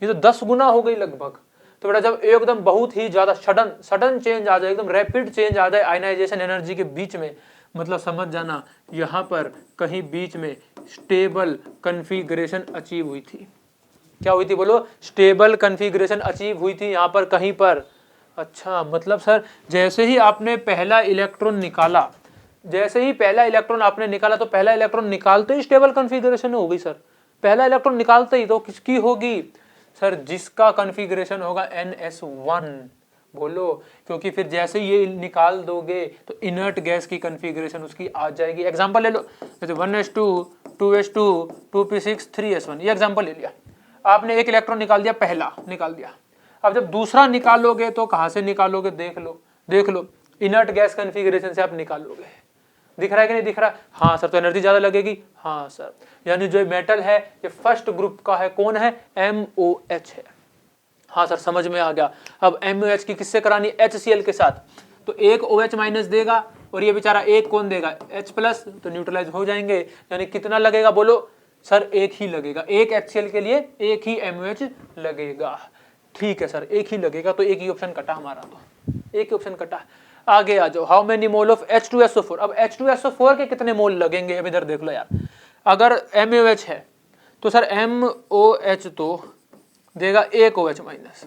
A: ये तो 10 गुना हो गई लगभग। तो बेटा जब एकदम बहुत ही ज्यादा सडन चेंज आ जाए, एकदम रैपिड चेंज आ जाए आयनाइजेशन एनर्जी के बीच में, मतलब समझ जाना यहाँ पर कहीं बीच में स्टेबल कन्फिग्रेशन अचीव हुई थी। क्या हुई थी? बोलो। स्टेबल कन्फिग्रेशन अचीव हुई थी यहाँ पर कहीं पर। अच्छा, मतलब सर जैसे ही आपने पहला इलेक्ट्रॉन निकाला, जैसे ही पहला इलेक्ट्रॉन आपने निकाला, तो पहला इलेक्ट्रॉन निकालते ही स्टेबल कन्फिग्रेशन हो गई सर। पहला इलेक्ट्रॉन निकालते ही तो किसकी होगी सर? जिसका कन्फिग्रेशन होगा NS1। बोलो, क्योंकि फिर जैसे ये निकाल दोगे तो इनर्ट गैस की कन्फिग्रेशन उसकी आ जाएगी। एग्जांपल ले लो, जैसे 1s2, 2s2, 2p6, 3s1, ये एग्जांपल ले लिया आपने। एक इलेक्ट्रॉन निकाल दिया, पहला निकाल दिया। अब जब दूसरा निकालोगे तो कहां से निकालोगे? देख लो इनर्ट गैस कॉन्फ़िगरेशन से आप निकालोगे। दिख रहा है कि नहीं दिख रहा? हाँ सर, तो एनर्जी ज्यादा लगेगी। हाँ सर, यानी जो मेटल है ये फर्स्ट ग्रुप का है, कौन है? MOH है। हाँ सर, समझ में आ गया। अब MOH की किससे करानी? HCl के साथ। तो एक OH माइनस देगा और ये बेचारा एक कौन देगा? H प्लस, तो न्यूट्रलाइज हो जाएंगे। यानी कितना लगेगा बोलो सर? एक ही लगेगा। एक HCl के लिए एक ही MOH लगेगा। ठीक है सर, एक ही लगेगा, तो एक ही ऑप्शन कटा हमारा, तो एक ही ऑप्शन कटा। आगे आ जाओ, how many mole of H2SO4। अब H2SO4 के कितने मोल लगेंगे? अब इधर देख लो यार, अगर MOH है तो सर MOH तो देगा एक OH माइनस,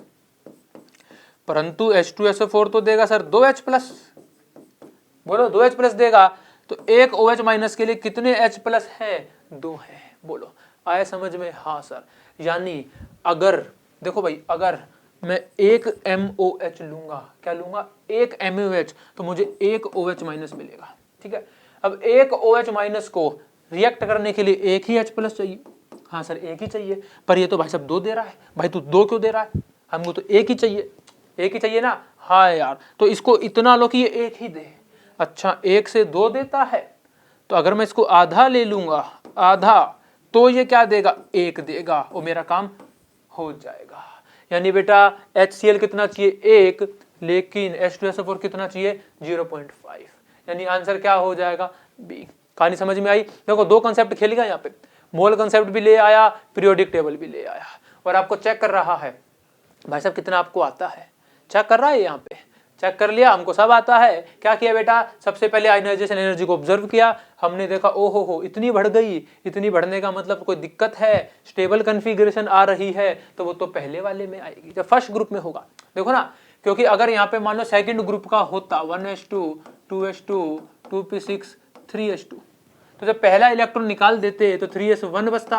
A: परंतु H2SO4 तो देगा सर 2H प्लस। बोलो 2H प्लस देगा, तो एक OH माइनस के लिए कितने H प्लस है? 2 है। बोलो आया समझ में? हाँ सर, यानी अगर देखो भाई, अगर मैं एक MOH लूंगा, क्या लूंगा? एक MOH, तो मुझे एक OH माइनस मिलेगा। ठीक है, अब एक OH माइनस को रिएक्ट करने के लिए एक ही H प्लस चाहिए। हाँ सर, एक ही चाहिए, पर ये तो भाई साहब 2 दे रहा है। भाई तू 2 क्यों दे रहा है? हमको तो एक ही चाहिए, एक ही चाहिए ना। हाँ यार, तो इसको इतना लो कि ये एक ही दे। अच्छा, 1 से 2 देता है, तो अगर मैं इसको आधा ले लूंगा, आधा, तो ये क्या देगा? 1 देगा, और मेरा काम हो जाएगा। यानी बेटा HCl कितना चाहिए? 1, लेकिन H2SO4 कितना चाहिए? 0.5। यानी आंसर क्या हो जाएगा? बी। कहानी समझ में आई? देखो, 2 कंसेप्ट खेल गया यहाँ पे, मोल कंसेप्ट भी ले आया, पीरियोडिक टेबल भी ले आया, और आपको चेक कर रहा है भाई साहब कितना आपको आता है। चेक कर रहा है, यहाँ पे चेक कर लिया, हमको सब आता है। क्या किया बेटा? सबसे पहले आयनाइजेशन एनर्जी को ऑब्जर्व किया, हमने देखा ओहो हो इतनी बढ़ गई। इतनी बढ़ने का मतलब कोई दिक्कत है, स्टेबल कॉन्फ़िगरेशन आ रही है, तो वो तो पहले वाले में आएगी, जब फर्स्ट ग्रुप में होगा। देखो ना, क्योंकि अगर यहाँ पे मान लो सेकंड ग्रुप का होता 1s2 2s2 2p6 3s2, तो जब पहला इलेक्ट्रॉन निकाल देते तो 3s1 बचता,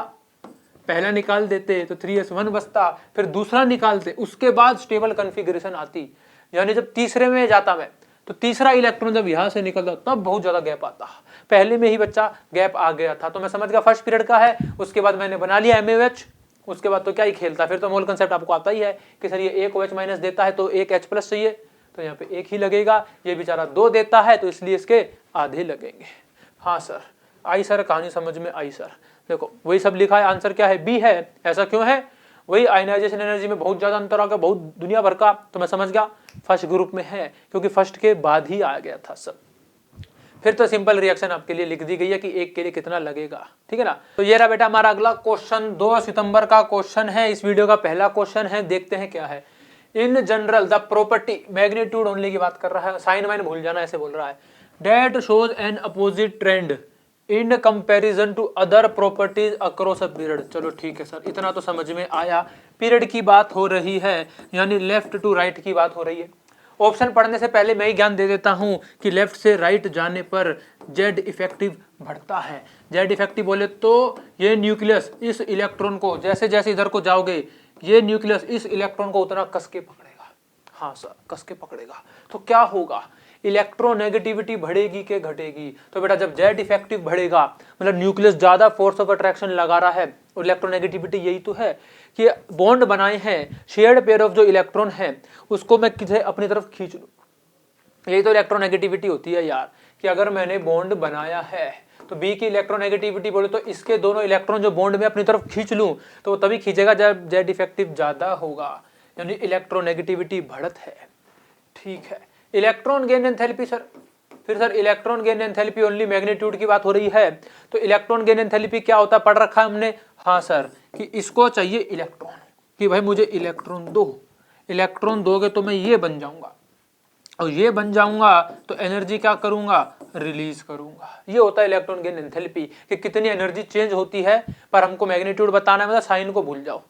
A: पहला निकाल देते तो 3s1 बचता, फिर दूसरा निकालते, उसके बाद स्टेबल कॉन्फ़िगरेशन आती। यानी जब तीसरे में जाता मैं, तो तीसरा इलेक्ट्रॉन जब यहां से निकलता तब बहुत ज्यादा गैप आता। पहले में ही बच्चा गैप आ गया था, तो मैं समझ गया फर्स्ट पीरियड का है। उसके बाद मैंने बना लिया MOH, उसके बाद तो क्या ही खेलता, फिर तो मोल कंसेप्ट आपको आता ही है कि सर ये एक OH माइनस देता है तो एक H प्लस चाहिए, तो यहाँ पे एक ही लगेगा। ये बेचारा 2 देता है, तो इसलिए इसके आधे लगेंगे। हाँ सर, आई सर, कहानी समझ में आई सर। देखो वही सब लिखा है, आंसर क्या है? बी है। ऐसा क्यों है? वही आयनाइजेशन एनर्जी में बहुत ज्यादा अंतर आ गया, बहुत दुनिया भर का, तो मैं समझ गया फर्स्ट ग्रुप में है, क्योंकि फर्स्ट के बाद ही आ गया था सब। फिर तो सिंपल रिएक्शन आपके लिए लिख दी गई है कि एक के लिए कितना लगेगा। ठीक है ना? तो ये रहा बेटा हमारा अगला क्वेश्चन, 2 सितंबर का क्वेश्चन है, इस वीडियो का पहला क्वेश्चन है। देखते हैं क्या है। In general the property, magnitude only की बात कर रहा है, साइन वाइन भूल जाना, ऐसे बोल रहा है। That shows an opposite trend in comparison to other properties across a period. चलो ठीक है सर, इतना तो समझ में आया। पीरियड की बात हो रही है, यानी लेफ्ट टू राइट की बात हो रही है। ऑप्शन पढ़ने से पहले मैं ही ज्ञान दे देता हूं कि लेफ्ट से राइट जाने पर जेड इफेक्टिव बढ़ता है। जेड इफेक्टिव बोले तो ये न्यूक्लियस इस इलेक्ट्रॉन को, जैसे जैसे इधर को जाओगे, ये न्यूक्लियस इस इलेक्ट्रॉन को उतना कस के पकड़ेगा। हाँ सर, कस के पकड़ेगा, तो क्या होगा? इलेक्ट्रोनेगेटिविटी बढ़ेगी कि घटेगी? तो बेटा जब जेड इफेक्टिव बढ़ेगा, मतलब न्यूक्लियस ज्यादा फोर्स ऑफ अट्रैक्शन लगा रहा है, और इलेक्ट्रोनेगेटिविटी यही तो है कि बॉन्ड बनाए हैं, शेयर्ड पेयर ऑफ जो इलेक्ट्रॉन है उसको मैं किसे अपनी तरफ खींच लूं। यही तो इलेक्ट्रोनेगेटिविटी होती है यार, कि अगर मैंने बॉन्ड बनाया है तो बी की इलेक्ट्रोनेगेटिविटी बोले तो इसके दोनों इलेक्ट्रॉन जो बॉन्ड में अपनी तरफ खींच लूं, तो वो तभी खींचेगा जब जेड इफेक्टिव ज्यादा होगा, यानी इलेक्ट्रोनेगेटिविटी बढ़त है। ठीक है, इलेक्ट्रॉन गेन एंथैल्पी सर, फिर sir electron gain enthalpy only magnitude की बात हो रही है, तो इलेक्ट्रॉन गेन एंथैल्पी क्या होता है पढ़ रखा है हमने। हाँ सर, कि इसको चाहिए इलेक्ट्रॉन, कि भाई मुझे इलेक्ट्रॉन दो, इलेक्ट्रॉन दोगे तो मैं ये बन जाऊंगा, और ये बन जाऊंगा तो एनर्जी क्या करूंगा? रिलीज करूंगा। ये होता है इलेक्ट्रॉन गेन एंथैल्पी, कि कितनी एनर्जी चेंज होती है, पर हमको मैग्नीट्यूड बताना है, मतलब साइन को भूल जाओ,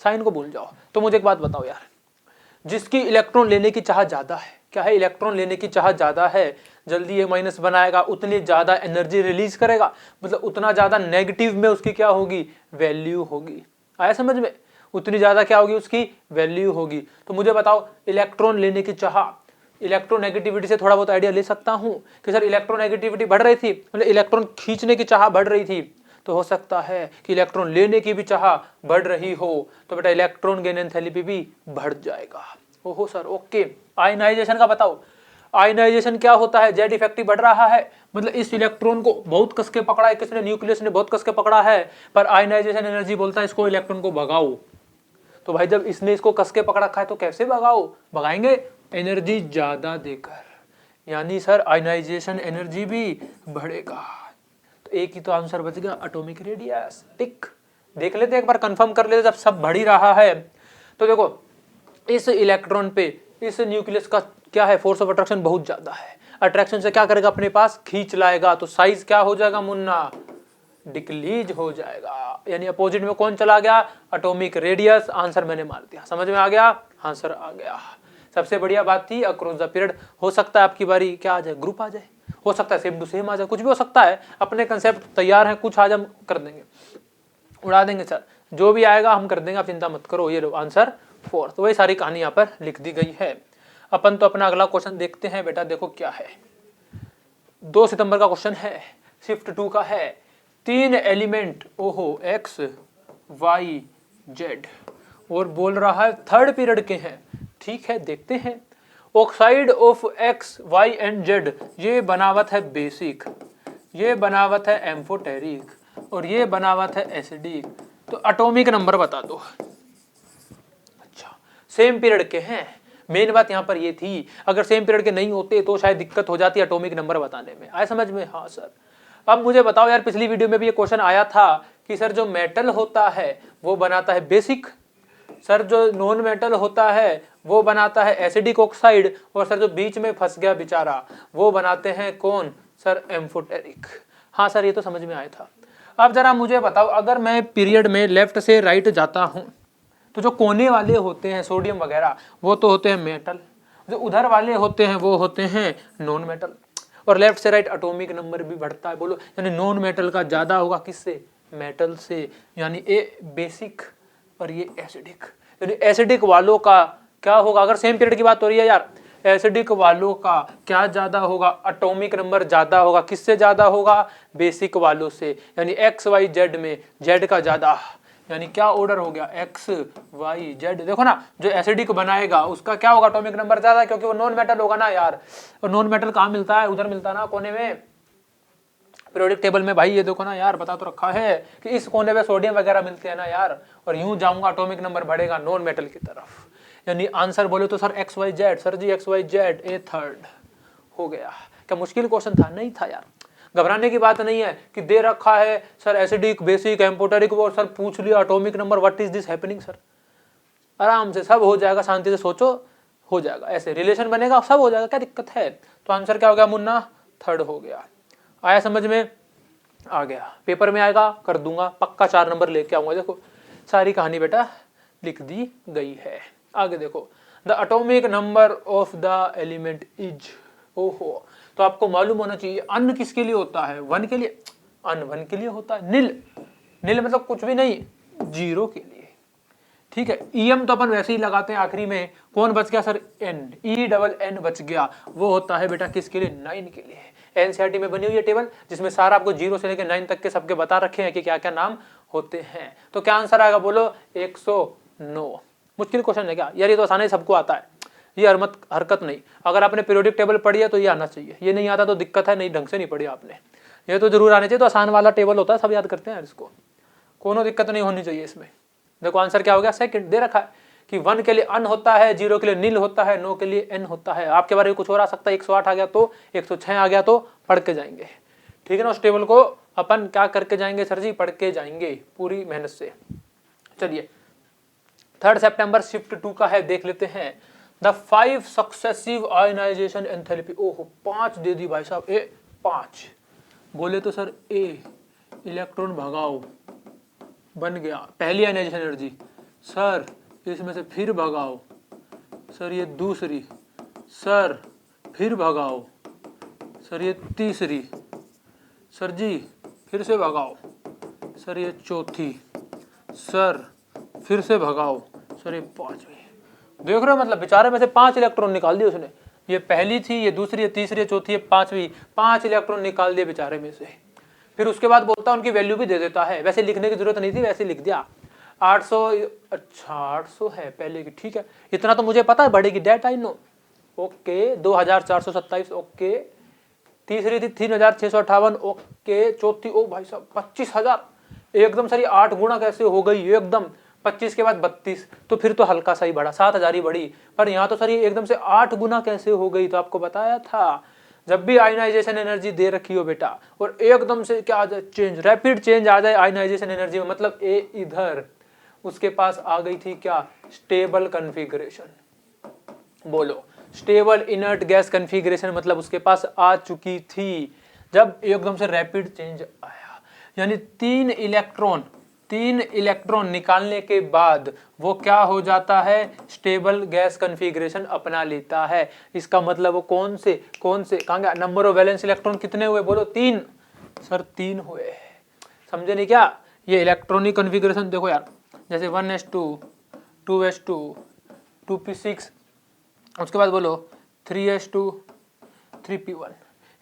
A: साइन को भूल जाओ। तो मुझे एक बात बताओ यार, जिसकी इलेक्ट्रॉन लेने की चाह ज्यादा है, क्या है? इलेक्ट्रॉन लेने की चाह ज्यादा है, जल्दी ये माइनस बनाएगा, उतनी ज्यादा एनर्जी रिलीज करेगा, मतलब उतना ज्यादा नेगेटिव में उसकी क्या होगी? वैल्यू होगी। आया समझ में? उतनी ज्यादा क्या होगी? उसकी वैल्यू होगी। तो मुझे बताओ, इलेक्ट्रॉन लेने की चाह, इलेक्ट्रोनेगेटिविटी से थोड़ा बहुत आइडिया ले सकता हूं कि सर इलेक्ट्रोनेगेटिविटी बढ़ रही थी, मतलब इलेक्ट्रॉन खींचने की चाह बढ़ रही थी, तो हो सकता है कि इलेक्ट्रॉन लेने की भी चाह बढ़ रही हो, तो बेटा इलेक्ट्रॉन गेन एंथैल्पी भी बढ़ जाएगा। ओहो सर, ओके। आयनाइजेशन का बताओ, आयनाइजेशन क्या होता है, जेड इफेक्टिव बढ़ रहा है, मतलब इस इलेक्ट्रॉन को बहुत कस के पकड़ा है किसने, न्यूक्लियस ने बहुत कस के पकड़ा है, पर आयनाइजेशन एनर्जी बोलता है इसको इलेक्ट्रॉन को भगाओ। तो भाई जब इसने इसको कस के पकड़ रखा है तो कैसे भगाओ, भगाएंगे एनर्जी ज्यादा देकर, यानी सर आयनाइजेशन एनर्जी भी बढ़ेगा। तो एक ही तो आंसर बच गया, एटॉमिक रेडियस। टिक, देख लेते एक बार, कंफर्म कर लेते, जब सब बढ़ ही रहा है। तो देखो इस इलेक्ट्रॉन पे इस न्यूक्लियस का क्या है, फोर्स ऑफ अट्रैक्शन बहुत ज्यादा है, अट्रैक्शन से क्या करेगा, अपने पास खींच लाएगा, तो साइज क्या हो जाएगा मुन्ना, डिक्रीज हो जाएगा, यानी अपोजिट में कौन चला गया, एटॉमिक रेडियस। आंसर मैंने मार दिया, समझ में आ गया, आंसर आ गया। सबसे बढ़िया बात थी अक्रॉस द पीरियड, हो सकता है आपकी बारी क्या आ जाए, ग्रुप आ जाए, हो सकता है सेम टू सेम आ जाए, कुछ भी हो सकता है, अपने कंसेप्ट तैयार हैं, कुछ आज हम कर देंगे, उड़ा देंगे सर, जो भी आएगा हम कर देंगे, आप चिंता मत करो। ये लो आंसर 4, तो वही सारी कहानी यहाँ पर लिख दी गई है। अपन तो अपना अगला क्वेश्चन देखते हैं बेटा, देखो क्या है, 2 सितंबर का क्वेश्चन है, शिफ्ट 2 का है, 3 एलिमेंट ओहो एक्स वाई जेड और बोल रहा है थर्ड पीरियड के हैं। ठीक है देखते हैं, oxide of X Y and Z, ये बनावट है बेसिक, ये बनावट है एम्फोटेरिक और ये बनावट है एसिडिक। तो एटॉमिक नंबर बता दो। अच्छा सेम पीरियड के हैं, मेन बात यहाँ पर ये थी, अगर सेम पीरियड के नहीं होते तो शायद दिक्कत हो जाती एटॉमिक नंबर बताने में, आए समझ में। हाँ सर, अब मुझे बताओ यार, पिछली वीडियो में भी ये क्वेश्चन आया था कि सर जो मेटल होता है वो बनाता है बेसिक, सर जो नॉन मेटल होता है वो बनाता है एसिडिक ऑक्साइड, और सर जो बीच में फंस गया बेचारा वो बनाते हैं कौन, सर एम्फोटेरिक। हाँ सर ये तो समझ में आया था। अब जरा मुझे बताओ, अगर मैं पीरियड में लेफ्ट से राइट जाता हूँ तो जो कोने वाले होते हैं सोडियम वगैरह वो तो होते हैं मेटल, जो उधर वाले होते हैं वो होते हैं नॉन मेटल, और लेफ्ट से राइट एटॉमिक नंबर भी बढ़ता है, बोलो यानी नॉन मेटल का ज्यादा होगा किससे, मेटल से, यानी ए बेसिक और ये एसिडिक, यानी एसिडिक वालों का क्या होगा, अगर सेम पीरियड की बात हो रही है यार, एसिडिक वालों का क्या ज्यादा होगा, एटॉमिक नंबर ज्यादा होगा, किससे ज्यादा होगा, बेसिक वालों से, यानी एक्स वाई जेड में जेड का ज्यादा, यानी क्या ऑर्डर हो गया एक्स वाई जेड। देखो ना जो एसिडिक बनाएगा उसका क्या होगा, एटॉमिक नंबर ज्यादा, क्योंकि वो नॉन मेटल होगा ना यार, और नॉन मेटल कहाँ मिलता है, उधर मिलता है ना कोने में, पीरियोडिक टेबल में भाई, ये देखो ना यार, बता तो रखा है कि इस कोने पे सोडियम वगैरह मिलते हैं ना यार, और यूं जाऊंगा एटॉमिक नंबर बढ़ेगा नॉन मेटल की तरफ। यानी आंसर बोले तो sir X Y Z, sir ji X Y Z, A third हो गया। क्या मुश्किल क्वेश्चन था, नहीं था यार, घबराने की बात नहीं है कि दे रखा है सर एसिडिक बेसिक एम्फोटेरिक, वो सर पूछ लिया atomic number, what is this happening sir, आराम से सब हो जाएगा, शांति से सोचो हो जाएगा, ऐसे रिलेशन बनेगा सब हो जाएगा, क्या दिक्कत है। तो आंसर क्या हो गया मुन्ना, थर्ड हो गया। आया समझ में, आ गया, पेपर में आएगा कर दूंगा पक्का, 4 नंबर लेके आऊंगा। देखो सारी कहानी बेटा लिख दी गई है। आगे देखो, the atomic number of the element is, ओहो, तो आपको मालूम होना चाहिए अन किसके लिए होता है, 1 के लिए, अन 1 के लिए होता है, नील, नील मतलब कुछ भी नहीं, 0 के लिए। ठीक है, ईएम तो अपन वैसे ही लगाते हैं आखिरी में, कौन बच गया sir, N, E double N बच गया, वो होता है बेटा किसके लिए, 9 के लिए। एनसीईआरटी में बनी हुई है टेबल जिसमें सारा आपको 0 से लेकर 9 तक के सबके बता रखे हैं कि क्या क्या नाम होते हैं। तो क्या आंसर आएगा बोलो, 109। मुश्किल क्वेश्चन है क्या यार, ये तो आसानी सबको आता है, ये हरकत नहीं, अगर आपने पीरियोडिक टेबल पढ़ी है तो ये आना चाहिए, ये नहीं आता तो दिक्कत है, नहीं ढंग से नहीं पढ़ी आपने, ये तो जरूर आने चाहिए। तो आसान वाला टेबल होता है, सब याद करते हैं इसको, कोनो दिक्कत नहीं होनी चाहिए इसमें। देखो आंसर क्या हो गया, सेकंड दे रखा है कि 1 के लिए अन होता है, 0 के लिए नील होता है, 9 के लिए एन होता है। आपके बारे में कुछ और आ सकता है, 108 आ गया तो 106 आ गया तो पढ़ के जाएंगे, ठीक है ना। उस टेबल को अपन क्या करके जाएंगे सर जी, पढ़ के जाएंगे पूरी मेहनत से। चलिए 3 सितंबर शिफ्ट 2 का है, देख लेते हैं। द 5 सक्सेसिव आयनाइजेशन एंथैल्पी, ओहो 5 दे दी भाई साहब, ए 5 बोले तो सर ए इलेक्ट्रॉन भगाओ बन गया पहली आयनाइजेशन एनर्जी, सर इसमें से फिर भगाओ, सर ये दूसरी, सर फिर भगाओ, सर ये तीसरी, सर जी फिर से भगाओ, सर ये चौथी, सर फिर से भगाओ, सर ये 5वीं। देख रहे हो, मतलब बेचारे में से 5 इलेक्ट्रॉन निकाल दिए उसने, ये पहली थी, ये दूसरी, ये तीसरी, ये चौथी, ये 5वीं, 5 इलेक्ट्रॉन निकाल दिए बेचारे में से। फिर उसके बाद बोलता है उनकी वैल्यू भी दे देता है, वैसे लिखने की जरूरत नहीं थी, वैसे लिख दिया 800। अच्छा 800 है पहले की, ठीक है, इतना तो मुझे पता है बढ़ेगी, that I know, okay, 2427 okay, तीसरी थी 3658 ओके, चौथी ओ भाई साहब 25,000 एकदम सर, ये 8 गुना कैसे हो गई एकदम, 25 के बाद 32, तो फिर तो हल्का सा ही बढ़ा, 7,000 ही बढ़ी, पर यहाँ तो सर ये एकदम से 8 गुना कैसे हो गई। तो आपको बताया था जब भी आयनाइजेशन एनर्जी दे रखी हो बेटा और एकदम से क्या आ जाए चेंज, रैपिड चेंज आ जाए आयनाइजेशन एनर्जी में, मतलब ए इधर उसके पास आ गई थी क्या, स्टेबल कन्फिग्रेशन। बोलो, स्टेबल इनर्ट गैस कन्फिग्रेशन, मतलब उसके पास आ चुकी थी जब एकदम से रैपिड चेंज आया, यानी 3 इलेक्ट्रॉन निकालने के बाद वो क्या हो जाता है, स्टेबल गैस कन्फिग्रेशन अपना लेता है। इसका मतलब वो कौन से कहांगे, नंबर ऑफ वैलेंस इलेक्ट्रॉन कितने हुए, बोलो 3 सर, 3 हुए, समझे नहीं क्या। ये इलेक्ट्रॉनिक कन्फिग्रेशन देखो यार, जैसे 1s2 2s2 2p6, उसके बाद बोलो 3s2 3p1,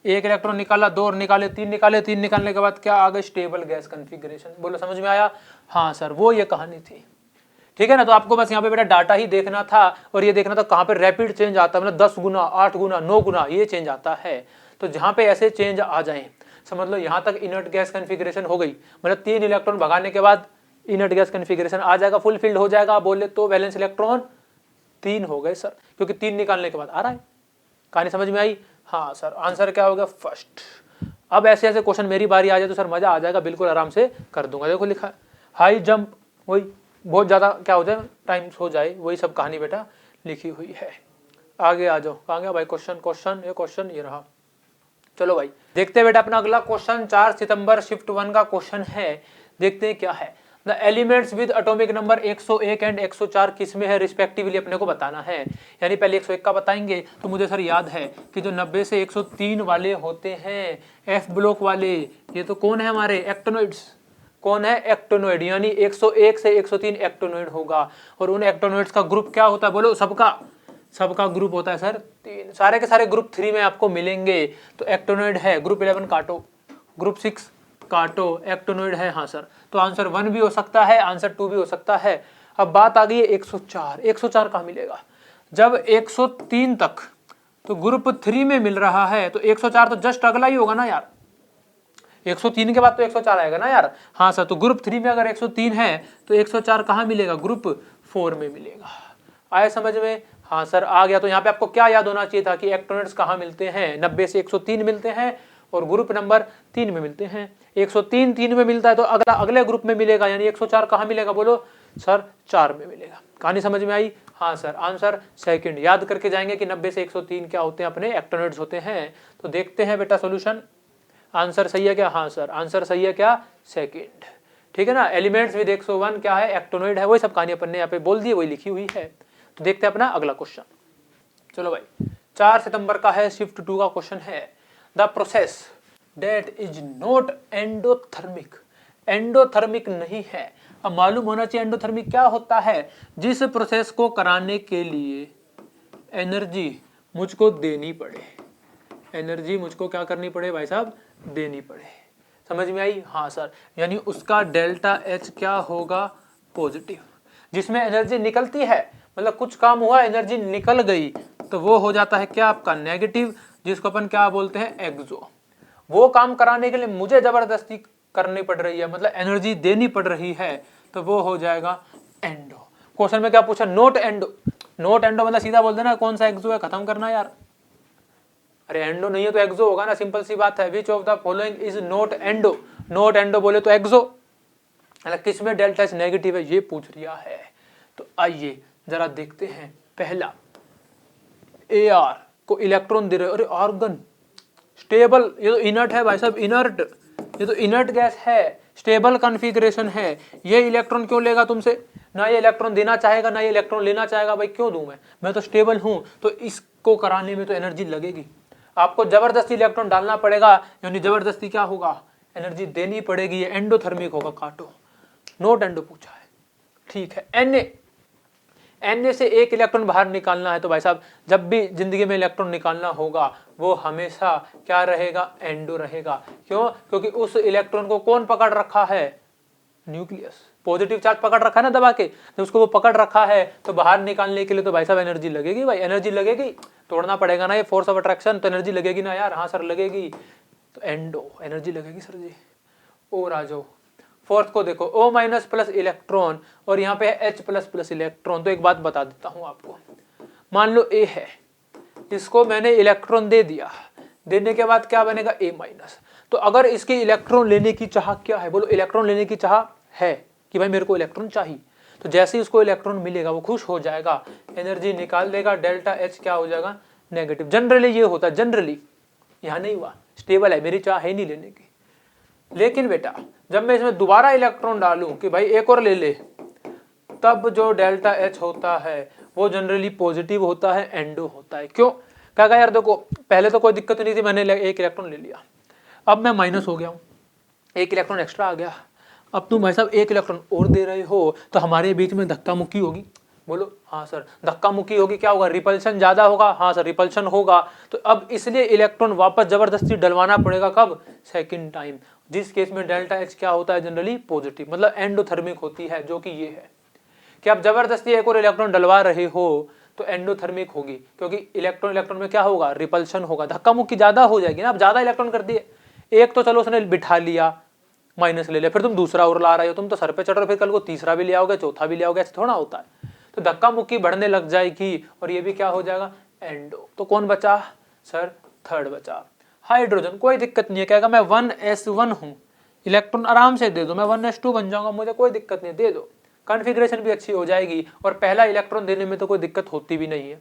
A: एक इलेक्ट्रॉन निकाला, 2 और निकाले, 3 निकाले, 3 निकालने के बाद क्या आ गए, स्टेबल गैस कन्फिग्रेशन। बोलो समझ में आया। हाँ सर, वो ये कहानी थी, ठीक है ना। तो आपको बस यहाँ पे बेटा डाटा ही देखना था और ये देखना था कहाँ पे रैपिड चेंज आता है, मतलब 10 गुना 8 गुना 9 गुना ये चेंज आता है। तो जहाँ पे ऐसे चेंज आ जाए, समझ लो यहाँ तक इनर्ट गैस कन्फिग्रेशन हो गई, मतलब 3 इलेक्ट्रॉन भगाने के बाद इनर्ट गैस कन्फिग्रेशन आ जाएगा, फुल फिल्ड हो जाएगा, बोले तो वैलेंस इलेक्ट्रॉन 3 हो गए सर, क्योंकि 3 निकालने के बाद आ रहा है। कहानी समझ में आई। हाँ सर, आंसर क्या होगा, फर्स्ट। अब ऐसे ऐसे क्वेश्चन मेरी बारी आ जाए तो सर मजा आ जाएगा, बिल्कुल आराम से कर दूंगा। देखो लिखा है हाई जंप, वही बहुत ज्यादा क्या हो जाए टाइम्स हो जाए, वही सब कहानी बेटा लिखी हुई है। आगे आ जाओ, कहाँ गया भाई क्वेश्चन, ये क्वेश्चन ये रहा। चलो भाई देखते हैं बेटा अपना अगला क्वेश्चन, 4 सितंबर शिफ्ट 1 का क्वेश्चन है, देखते हैं क्या है। The elements with atomic number 101 and 104 किस में है रिस्पेक्टिवली अपने को बताना है। यानी पहले 101 का बताएंगे, तो मुझे सर याद है कि जो 90 से 103 वाले होते हैं एफ ब्लॉक वाले, ये तो कौन है हमारे एक्टिनोइड्स, कौन है एक्टिनोइड, यानी 101 से 103 एक्टिनोइड होगा। और उन एक्टिनोइड्स का ग्रुप क्या होता है, बोलो सबका ग्रुप होता है सर 3, सारे के सारे ग्रुप 3 में आपको मिलेंगे। तो एक्टिनोइड है ग्रुप 11 काटो, ग्रुप 6 काटो, एक्टिनोइड है। हाँ सर, तो आंसर 1 भी हो सकता है, आंसर 2 भी हो सकता है। अब बात आ गई है 104, 104 कहाँ मिलेगा, जब 103 तक तो ग्रुप 3 में मिल रहा है, तो 104 तो जस्ट अगला ही होगा ना यार, 103 के बाद तो 104 आएगा ना यार। हाँ सर, तो ग्रुप 3 में अगर 103 है तो 104 कहाँ मिलेगा, ग्रुप 4 में मिलेगा। आए समझ में। हाँ सर आ गया। तो यहाँ पे आपको क्या याद होना चाहिए था कि एक्टिनोइड्स कहाँ मिलते हैं, 90 से 103 मिलते हैं और ग्रुप नंबर 3 में मिलते हैं। 103 3 में मिलता है तो अगले ग्रुप में मिलेगा, यानी 104 कहाँ मिलेगा, बोलो सर 4 में मिलेगा। कहानी समझ में आई। हाँ सर, आंसर सेकंड। याद करके जाएंगे कि 90 से 103 क्या होते हैं, अपने एक्टिनोइड्स होते हैं। तो देखते हैं बेटा सोल्यूशन, आंसर सही है क्या। हाँ सर, आंसर सही है क्या, सेकंड। ठीक है ना। एलिमेंट्स विद 101 क्या है, एक्टिनोइड है, वही सब कहानी अपन ने यहाँ पे बोल दी, वही लिखी हुई है। तो देखते हैं अपना अगला क्वेश्चन। चलो भाई 4 सितंबर का है, शिफ्ट 2 का क्वेश्चन है। The process that is not endothermic, endothermic नहीं है। अब मालूम होना चाहिए एंडोथर्मिक क्या होता है, जिस प्रोसेस को कराने के लिए एनर्जी मुझको देनी पड़े, एनर्जी मुझको क्या करनी पड़े भाई साहब, देनी पड़े। समझ में आई। हाँ सर, यानी उसका डेल्टा एच क्या होगा, पॉजिटिव। जिसमें एनर्जी निकलती है, मतलब कुछ काम हुआ एनर्जी निकल गई, तो वो हो जाता है क्या आपका नेगेटिव, जिसको अपन क्या बोलते हैं, एक्सो। वो काम कराने के लिए मुझे जबरदस्ती करनी पड़ रही है, मतलब एनर्जी देनी पड़ रही है, तो वो हो जाएगा एंडो। क्वेश्चन में क्या पूछा, नोट एंडो। नोट एंडो मतलब सीधा बोल देना कौन सा एक्सो है, खत्म करना यार। अरे एंडो नहीं है तो एक्सो होगा ना, सिंपल सी बात है। Which of the following is note endo, note endo बोले तो एक्सो, मतलब किसमें डेल्टा एच नेगेटिव है ये पूछ रिया है। तो आइए जरा देखते हैं। पहला Ar को इलेक्ट्रॉन दे रहे, अरे आर्गन स्टेबल, ये तो इनर्ट है भाई साहब, इनर्ट, ये तो इनर्ट गैस है, स्टेबल कॉन्फ़िगरेशन है। ये इलेक्ट्रॉन क्यों लेगा तुमसे, ना ये इलेक्ट्रॉन देना चाहेगा ना ये इलेक्ट्रॉन लेना चाहेगा। भाई क्यों दूं मैं तो स्टेबल हूं, तो इसको कराने में तो एनर्जी लगेगी। आपको जबरदस्ती इलेक्ट्रॉन डालना पड़ेगा, यानी जबरदस्ती क्या होगा, एनर्जी देनी पड़ेगी। ये एंडोथर्मिक होगा, काटो। नोट एंडो पूछा है, ठीक है। एन से एक इलेक्ट्रॉन बाहर निकालना है, तो भाई साहब जब भी जिंदगी में इलेक्ट्रॉन निकालना होगा वो हमेशा क्या रहेगा, एंडो रहेगा। क्यों, क्योंकि उस इलेक्ट्रॉन को कौन पकड़ रखा है, न्यूक्लियस। पॉजिटिव चार्ज पकड़ रखा है ना दबा के, जब उसको वो पकड़ रखा है तो बाहर निकालने के लिए तो भाई साहब एनर्जी लगेगी, भाई एनर्जी लगेगी। तोड़ना पड़ेगा ना ये फोर्स ऑफ अट्रैक्शन, तो एनर्जी लगेगी ना यार। हाँ सर लगेगी, तो एंडो एनर्जी लगेगी सर जी। और आ जाओ फोर्थ को देखो, O माइनस प्लस इलेक्ट्रॉन और यहाँ पे है H प्लस प्लस इलेक्ट्रॉन। तो एक बात बता देता हूँ आपको, मान लो A है, इसको मैंने इलेक्ट्रॉन दे दिया, देने के बाद क्या बनेगा A माइनस। तो अगर इसकी इलेक्ट्रॉन लेने की चाह क्या है, बोलो इलेक्ट्रॉन लेने की चाह है कि भाई मेरे को इलेक्ट्रॉन चाहिए, तो जैसे ही उसको इलेक्ट्रॉन मिलेगा वो खुश हो जाएगा, एनर्जी निकाल देगा, डेल्टा H क्या हो जाएगा नेगेटिव। जनरली ये होता है, जनरली यहाँ नहीं हुआ, स्टेबल है, मेरी चाह है नहीं लेने की। लेकिन बेटा जब मैं इसमें दोबारा इलेक्ट्रॉन डालूं कि भाई एक और ले ले, तब जो डेल्टा H होता है वो जनरली पॉजिटिव होता है, एंडो होता है। क्यों? क्या यार देखो पहले तो कोई दिक्कत नहीं थी, मैंने एक इलेक्ट्रॉन ले लिया, अब मैं माइनस हो गया हूँ, एक इलेक्ट्रॉन एक्स्ट्रा आ गया, अब तुम भाई साहब एक इलेक्ट्रॉन और दे रहे हो, तो हमारे बीच में धक्का मुक्की होगी। बोलो हाँ सर धक्का मुक्की होगी, क्या होगा, रिपल्शन ज्यादा होगा। हाँ सर रिपल्शन होगा, तो अब इसलिए इलेक्ट्रॉन वापस जबरदस्ती डलवाना पड़ेगा, कब, सेकंड टाइम, जिस केस में डेल्टा H क्या होता है जनरली पॉजिटिव, मतलब एंडोथर्मिक होती है, जो कि ये है कि आप जबरदस्ती एक और इलेक्ट्रॉन डलवा रहे हो तो एंडोथर्मिक होगी, क्योंकि इलेक्ट्रॉन इलेक्ट्रॉन में क्या होगा, रिपल्शन होगा, धक्का मुक्की ज्यादा हो जाएगी ना। आप ज्यादा इलेक्ट्रॉन कर दिए, एक तो चलो उसने बिठा लिया, माइनस ले लिया, फिर तुम दूसरा और ला रहे हो, तुम तो सर पे चढ़ रहे हो, फिर कल को तीसरा भी ले आओगे, चौथा भी ले आओगे, ऐसे थोड़ा होता है। तो धक्का मुक्की बढ़ने लग जाएगी और ये भी क्या हो जाएगा, एंडो। तो कौन बचा सर, थर्ड बचा हाइड्रोजन। कोई दिक्कत नहीं है, कहेगा मैं 1s1 हूँ, इलेक्ट्रॉन आराम से दे दो, मैं 1s2 बन जाऊंगा, मुझे कोई दिक्कत नहीं, दे दो, कॉन्फ़िगरेशन भी अच्छी हो जाएगी और पहला इलेक्ट्रॉन देने में तो कोई दिक्कत होती भी नहीं है।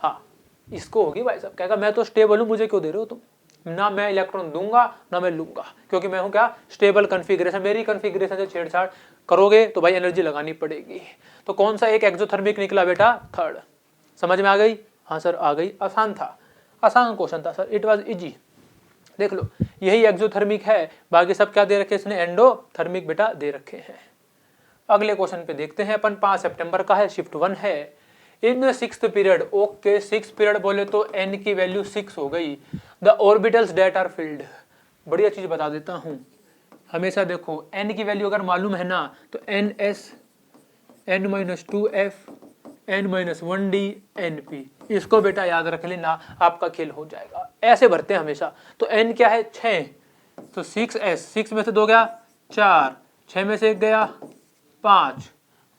A: हाँ इसको होगी भाई साहब, कहेगा मैं तो स्टेबल हूँ, मुझे क्यों दे रहे हो तुम, ना मैं इलेक्ट्रॉन दूंगा ना मैं लूंगा, क्योंकि मैं हूं क्या, स्टेबल कॉन्फ़िगरेशन, मेरी कॉन्फ़िगरेशन से छेड़छाड़ करोगे तो भाई एनर्जी लगानी पड़ेगी। तो कौन सा एक एक्सोथर्मिक निकला बेटा, थर्ड। समझ में आ गई? हाँ सर आ गई, आसान था, आसान क्वेश्चन था सर, इट वाज इजी। देख लो यही एक्सोथर्मिक है, बाकी सब क्या दे रखे इसने, एंडोथर्मिक बेटा दे रखे हैं। अगले क्वेश्चन पे देखते हैं अपन, 5 सितंबर का है, शिफ्ट 1 है। इन 6th period, okay 6th period बोले तो n की वैल्यू 6 हो गई। The orbitals that are filled, बढ़िया चीज बता देता हूं, हमेशा देखो n की वैल्यू अगर मालूम है ना तो ns n-2f n-1d np, इसको बेटा याद रख लेना, आपका खेल हो जाएगा। ऐसे भरते हैं हमेशा। तो n क्या है 6, तो 6s, 6 में से 2 गया 4, 6 में से 1 गया 5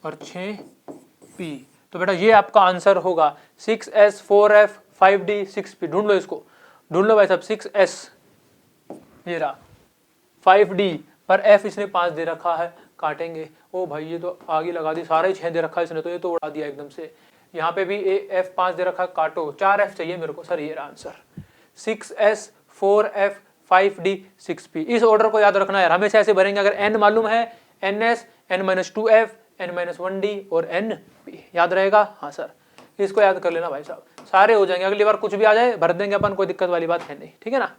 A: और 6p, तो बेटा ये आपका आंसर होगा 6s 4f 5d 6p। ढूंढ लो इसको, ढूंढ लो भाई साहब, 6s ये रहा, 5d पर f इसने 5 दे रखा है, काटेंगे, ओ भाई ये तो आगे लगा दी, सारा ही 6 दे रखा है इसने, तो ये तो उड़ा दिया एकदम से। यहाँ पे भी f 5 दे रखा है, काटो, 4f चाहिए मेरे को सर, ये रहा answer 6s 4f 5d 6p। इस ऑर्डर को याद रखना यार, हमेशा ऐसे भरेंगे। अगर n मालूम है ns n-2f n-1d और np, याद रहेगा? हाँ सर, इसको याद कर लेना भाई साहब, सारे हो जाएंगे। अगली बार कुछ भी आ जाए भर देंगे अपन, कोई दिक्कत वाली बात है नहीं, ठीक है ना,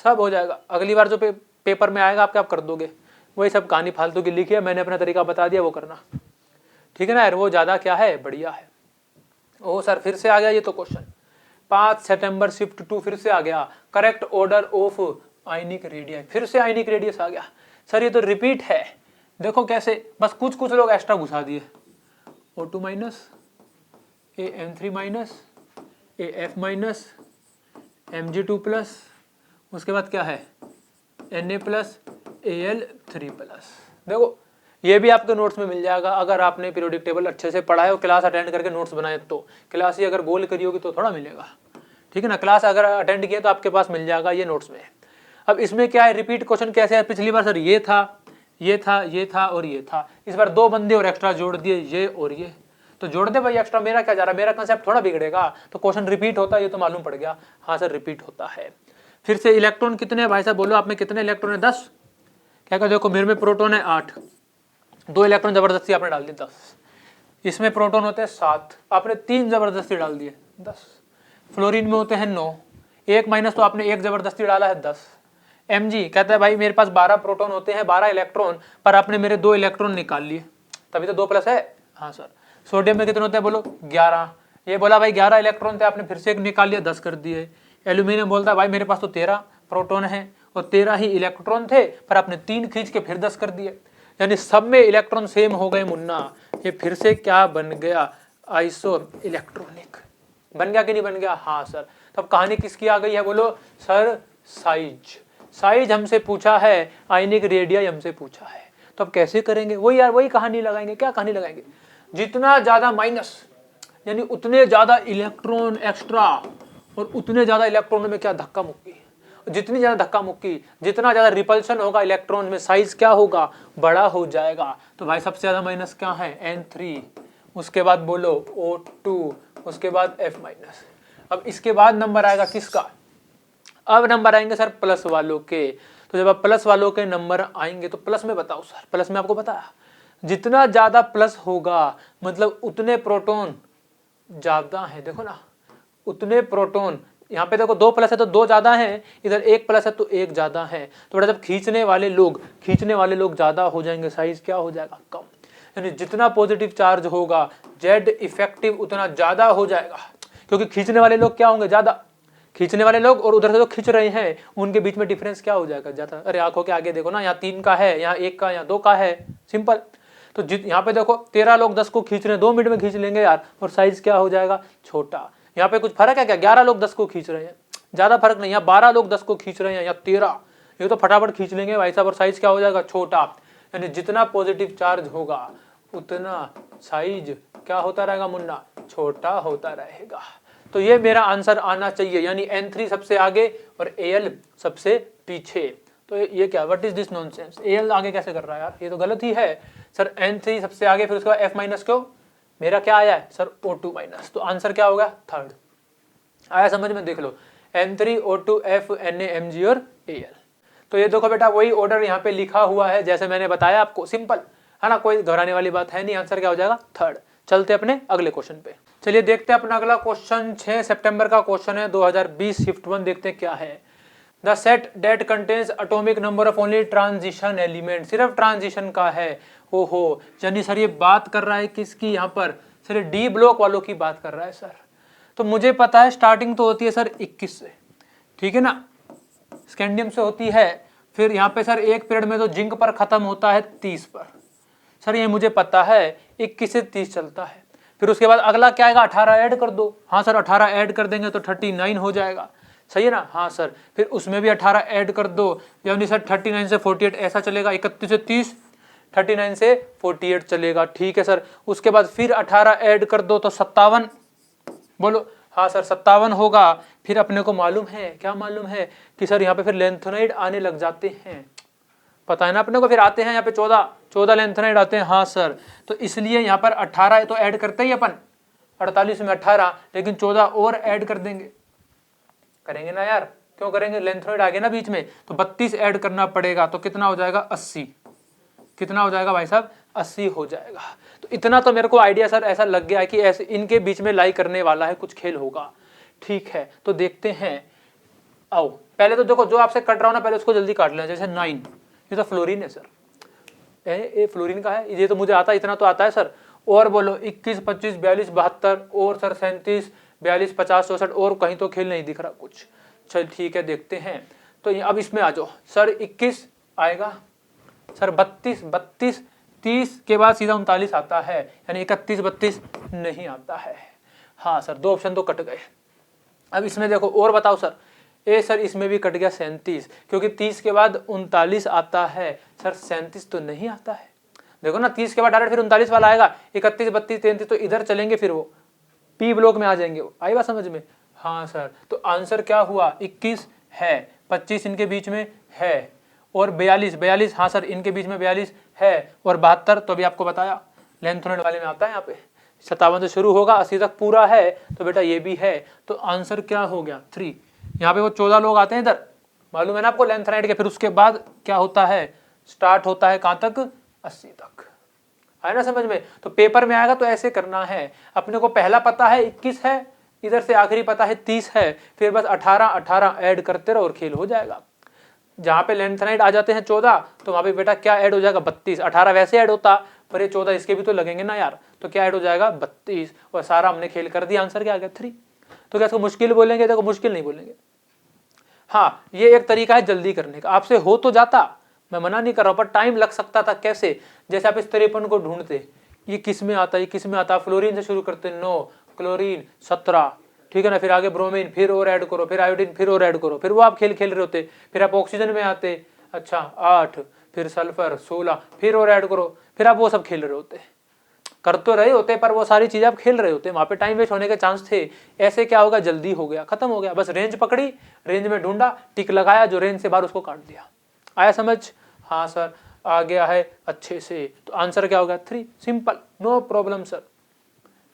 A: सब हो जाएगा। अगली बार जो पेपर में आएगा आपके, आप कर दोगे, वही सब कहानी फालतू की लिखी है, मैंने अपना तरीका बता दिया, वो करना, ठीक है ना यार, वो ज्यादा क्या है, बढ़िया है। ओ सर फिर से आ गया ये तो क्वेश्चन, 5 सितंबर शिफ्ट 2 फिर से आ गया, correct order of ionic radius, फिर से आयनिक रेडियस आ गया सर, ये तो रिपीट है। देखो कैसे, बस कुछ कुछ लोग एक्स्ट्रा घुसा दिए, O2 minus AM3 minus AF minus Mg2 plus, उसके बाद क्या है Na प्लस Al3 प्लस। देखो ये भी आपके नोट्स में मिल जाएगा, अगर आपने पीरियोडिक टेबल अच्छे से पढ़ा है और क्लास अटेंड करके नोट्स बनाए, तो क्लास ही अगर गोल करी होगी तो थोड़ा मिलेगा, ठीक है ना, क्लास अगर अटेंड किया तो आपके पास मिल जाएगा ये नोट्स में। अब इसमें क्या है, रिपीट क्वेश्चन कैसे है, पिछली बार सर ये था ये था ये था और ये था, इस बार 2 बंदे और एक्स्ट्रा जोड़ दिए, ये और ये, तो जोड़ दे भाई एक्स्ट्रा, मेरा क्या जा रहा है, मेरा कंसेप्ट थोड़ा बिगड़ेगा। तो क्वेश्चन रिपीट होता है ये तो मालूम पड़ गया, हाँ सर रिपीट होता है। फिर से इलेक्ट्रॉन कितने भाई साहब, बोलो आप में कितने इलेक्ट्रॉन है, 10, क्या कहते, देखो मेरे में प्रोटॉन है 8, 2 इलेक्ट्रॉन जबरदस्ती आपने डाल दिए 10, इसमें प्रोटॉन होते हैं 7, आपने 3 जबरदस्ती डाल दिए 10, फ्लोरीन में होते हैं 9, 1 माइनस तो आपने 1 जबरदस्ती डाला है 10। Mg कहता है भाई मेरे पास 12 प्रोटॉन होते हैं, 12 इलेक्ट्रॉन, पर आपने मेरे 2 इलेक्ट्रॉन निकाल लिए, तभी तो 2 प्लस है। हाँ सर, सोडियम में कितने होते हैं, बोलो 11, ये बोला भाई 11 इलेक्ट्रॉन थे, आपने फिर से एक निकाल लिया, 10 कर दिए। एल्यूमिनियम बोलता है भाई मेरे पास तो 13 प्रोटॉन है और 13 ही इलेक्ट्रॉन थे, पर आपने 3 खींच के फिर 10 कर दिए, यानी सब में इलेक्ट्रॉन सेम हो गए मुन्ना, ये फिर से क्या बन गया, आइसो इलेक्ट्रॉनिक। बन गया कि नहीं बन गया? हाँ सर। तब कहानी किसकी आ गई है बोलो? Sir size. साइज हमसे पूछा है, आयनिक रेडियस हमसे पूछा है। तो अब कैसे करेंगे? वही यार, वही कहानी लगाएंगे। क्या कहानी लगाएंगे? जितना ज्यादा माइनस यानी उतने ज्यादा इलेक्ट्रॉन एक्स्ट्रा, और उतने ज्यादा इलेक्ट्रॉनों में क्या धक्का मुक्की, जितनी ज्यादा धक्का मुक्की, जितना ज्यादा रिपल्शन होगा इलेक्ट्रॉन में, साइज क्या होगा? बड़ा हो जाएगा। तो भाई सबसे ज्यादा माइनस क्या है? N3, उसके बाद बोलो O2, उसके बाद F माइनस। अब इसके बाद नंबर आएगा किसका? अब नंबर आएंगे सर प्लस वालों के। तो जब आप प्लस वालों के नंबर आएंगे तो प्लस में बताओ सर। प्लस में आपको बताया जितना ज्यादा प्लस होगा मतलब उतने प्रोटॉन ज्यादा है। देखो ना, उतने प्रोटॉन, यहाँ पे देखो 2 प्लस है तो 2 ज्यादा है, इधर 1 प्लस है तो 1 ज्यादा है। तो बेटा जब खींचने वाले लोग ज्यादा हो जाएंगे, साइज क्या हो जाएगा? कम। यानी जितना पॉजिटिव चार्ज होगा जेड इफेक्टिव उतना ज्यादा हो जाएगा, क्योंकि खींचने वाले लोग क्या होंगे? ज्यादा। खींचने वाले लोग और उधर से जो खींच रहे हैं उनके बीच में डिफरेंस क्या हो जाएगा? ज्यादा। अरे आंखों के आगे देखो ना, यहाँ 3 का है, यहाँ 1 का, यहाँ 2 का है, सिंपल। तो यहाँ पे देखो 13 लोग 10 को खींच रहे हैं, 2 मिनट में खींच लेंगे यार, और साइज क्या हो जाएगा? छोटा। यहाँ पे कुछ फर्क है क्या? 11 लोग 10 को खींच रहे हैं, ज्यादा फर्क नहीं। यहाँ 12 लोग 10 को खींच रहे हैं, यहाँ 13, ये तो फटाफट खींच लेंगे भाई साहब, और साइज क्या हो जाएगा? छोटा। यानी जितना पॉजिटिव चार्ज होगा उतना साइज क्या होता रहेगा मुन्ना? छोटा होता रहेगा। तो ये मेरा आंसर आना चाहिए, यानी N3 सबसे आगे और Al सबसे पीछे। तो ये क्या? What is this nonsense? Al आगे कैसे कर रहा है यार? ये तो गलत ही है सर। N3 सबसे आगे, फिर उसके बाद F माइनस, क्यों? मेरा क्या आया है सर? O2 minus. तो आंसर क्या होगा? थर्ड। आया समझ में? देख लो N3 O2 F Na Mg और Al। तो ये देखो बेटा वही ऑर्डर यहाँ पे लिखा हुआ है जैसे मैंने बताया आपको, सिंपल है ना, कोई घबराने वाली बात है नहीं। आंसर क्या हो जाएगा? थर्ड। चलते अपने अगले क्वेश्चन पे। चलिए देखते हैं अपना अगला क्वेश्चन। 6 सितंबर का क्वेश्चन है 2020 शिफ्ट 1। देखते हैं क्या है। The set date contains atomic number of only transition element. सिर्फ ट्रांजिशन का है। ओहो, यानी सर ये बात कर रहा है किसकी? यहाँ पर सर डी ब्लॉक वालों की बात कर रहा है सर। तो मुझे पता है स्टार्टिंग तो होती है सर 21 से, ठीक है ना, स्कैंडियम से होती है। फिर यहाँ पे सर एक पीरियड में तो जिंक पर खत्म होता है 30 पर। सर ये मुझे पता है 21 से 30 चलता है। फिर उसके बाद अगला क्या आएगा? 18 ऐड कर दो। हाँ सर 18 ऐड कर देंगे तो 39 हो जाएगा, सही है ना? हाँ सर। फिर उसमें भी 18 ऐड कर दो, यानी सर 39 से 48 ऐसा चलेगा। 31 से 30, 39 से 48 चलेगा, ठीक है सर। उसके बाद फिर 18 ऐड कर दो तो 57, बोलो। हाँ सर 57 होगा। फिर अपने को मालूम है, क्या मालूम है? कि सर यहाँ पे फिर लेंथेनाइड आने लग जाते हैं, पता है ना अपने को। फिर आते हैं यहाँ पे 14 लेंथेनाइड आते हैं। हाँ सर। तो इसलिए यहाँ पर 18 तो ऐड करते ही अपन, 48 में 18, लेकिन 14 और ऐड कर देंगे, करेंगे ना यार? क्यों करेंगे? लेंथेनाइड आ गए ना बीच में, तो 32 ऐड करना पड़ेगा। तो कितना हो जाएगा? 80। कितना हो जाएगा भाई साहब? 80 हो जाएगा। तो इतना तो मेरे को आइडिया सर ऐसा लग गया है कि ऐसे इनके बीच में लाई करने वाला है, कुछ खेल होगा, ठीक है। तो देखते हैं। आओ पहले तो देखो जो आपसे कट रहा हो ना, पहले उसको जल्दी काट लेना। जैसे 9, ये तो फ्लोरीन है सर, ये फ्लोरीन का है, ये तो मुझे आता है, इतना तो आता है सर। और बोलो 21, 25, 42, 72, और सर 37, 42, 50, 64, और कहीं तो खेल नहीं दिख रहा कुछ। चल ठीक है, देखते हैं। तो अब इसमें आ जाओ सर। 21 आएगा सर, 32, 30 के बाद सीधा 39 आता है, यानी 31, 32 नहीं आता है। हाँ सर 2 ऑप्शन तो कट गए। अब इसमें देखो और बताओ सर। सर इसमें भी कट गया 37, क्योंकि 30 के बाद 39 आता है सर, 37 तो नहीं आता है। देखो ना 30 के बाद डायरेक्ट फिर 39 वाला आएगा। 31, 32, 33 तो इधर चलेंगे, फिर वो पी ब्लॉक में आ जाएंगे। वो आई बात समझ में? हाँ सर। तो आंसर क्या हुआ? 21 है, 25 इनके बीच में है, और 42, हाँ सर इनके बीच में 42 है, और 72 तो अभी आपको बताया लेंथेनाइड वाले में आता है। यहाँ पे 57 से शुरू होगा, 80 तक पूरा है, तो बेटा ये भी है। तो आंसर क्या हो गया? 3। यहाँ पे वो 14 लोग आते हैं इधर, मालूम है ना आपको लेंथेनाइड के। फिर उसके बाद क्या होता है? स्टार्ट होता है कहाँ तक? 80 तक। है ना समझ में? तो पेपर में आएगा तो ऐसे करना है। अपने को पहला पता है 21 है, इधर से आखिरी पता है 30 है, फिर बस 18 ऐड करते रहो और खेल हो जाएगा। जहाँ पे लेंथेनाइड आ जाते हैं 14, तो वहाँ पे बेटा क्या ऐड हो जाएगा? 32। 18 वैसे ऐड होता, पर ये 14 इसके भी तो लगेंगे ना यार, तो क्या ऐड हो जाएगा? 32। और सारा हमने खेल कर दिया। आंसर क्या आ गया? 3। तो क्या इसको मुश्किल बोलेंगे? देखो मुश्किल नहीं बोलेंगे। हाँ ये एक तरीका है जल्दी करने का। आपसे हो तो जाता, मैं मना नहीं कर रहा हूँ, पर टाइम लग सकता था। कैसे? जैसे आप इस 53 को ढूंढते, ये किस में आता है, ये किस में आता है। फ्लोरीन से शुरू करते, 9, क्लोरीन 17, ठीक है ना। फिर आगे ब्रोमीन फिर और ऐड करो, फिर आयोडीन फिर और ऐड करो, फिर वो आप खेल खेल रहे होते। फिर आप ऑक्सीजन में आते, अच्छा 8, फिर सल्फर 16, फिर और ऐड करो, फिर आप वो सब खेल रहे होते। कर तो रहे होते पर वो सारी चीजें आप खेल रहे होते, वहां पे टाइम वेस्ट होने के चांस थे। ऐसे क्या होगा, जल्दी हो गया, खत्म हो गया। बस रेंज पकड़ी, रेंज में ढूंढा, टिक लगाया, जो रेंज से बाहर उसको काट दिया। आया समझ? हाँ सर आ गया है अच्छे से। तो आंसर क्या होगा 3, सिंपल, नो प्रॉब्लम सर।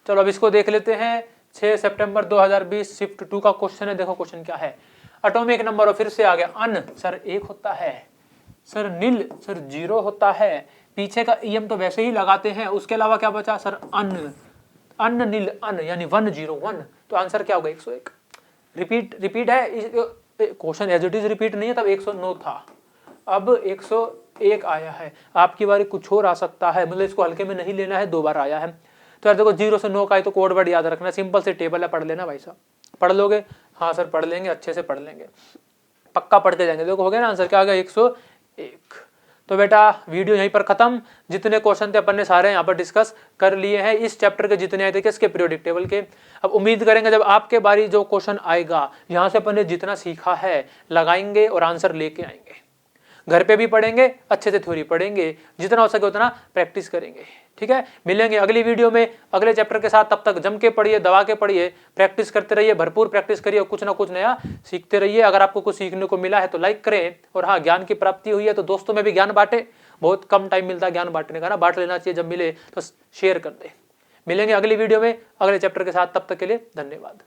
A: चलो अब इसको देख लेते हैं। 6 सितंबर 2020 शिफ्ट 2 का क्वेश्चन है। देखो क्वेश्चन क्या है। एटॉमिक नंबर फिर से आ गया। अन सर 1 होता है, सर नील सर 0 होता है, पीछे का ईएम तो वैसे ही लगाते हैं, उसके अलावा क्या बचा सर अन, अन नील अन यानी 101। तो आंसर क्या होगा 101। रिपीट है question, as it is repeat नहीं है, तब 109 था, अब 101 आया है। आपकी बारी कुछ और आ सकता है, मतलब इसको हल्के में नहीं लेना है, 2 बार आया है। तो यार देखो 0 से 9 का है तो कोड वर्ड याद रखना, सिंपल से टेबल है, पढ़ लेना भाई साहब। पढ़ लोगे? हाँ सर पढ़ लेंगे, अच्छे से पढ़ लेंगे, पक्का पढ़ते जाएंगे। देखो हो गया ना आंसर, क्या आ गया 101। तो बेटा वीडियो यहीं पर खत्म। जितने क्वेश्चन थे अपन ने सारे यहाँ पर डिस्कस कर लिए हैं, इस चैप्टर के जितने आए थे किसके, पीरियोडिक टेबल के। अब उम्मीद करेंगे जब आपके बारी जो क्वेश्चन आएगा, यहाँ से अपन ने जितना सीखा है लगाएंगे और आंसर लेके आएंगे। घर पे भी पढ़ेंगे, अच्छे से थ्योरी पढ़ेंगे, जितना हो सके उतना प्रैक्टिस करेंगे। ठीक है, मिलेंगे अगली वीडियो में अगले चैप्टर के साथ। तब तक जम के पढ़िए, दबा के पढ़िए, प्रैक्टिस करते रहिए, भरपूर प्रैक्टिस करिए, कुछ ना कुछ नया सीखते रहिए। अगर आपको कुछ सीखने को मिला है तो लाइक करें, और हाँ ज्ञान की प्राप्ति हुई है तो दोस्तों में भी ज्ञान बांटे। बहुत कम टाइम मिलता है ज्ञान बांटने का ना, बांट लेना चाहिए, जब मिले तो शेयर कर दे। मिलेंगे अगली वीडियो में अगले चैप्टर के साथ, तब तक के लिए धन्यवाद।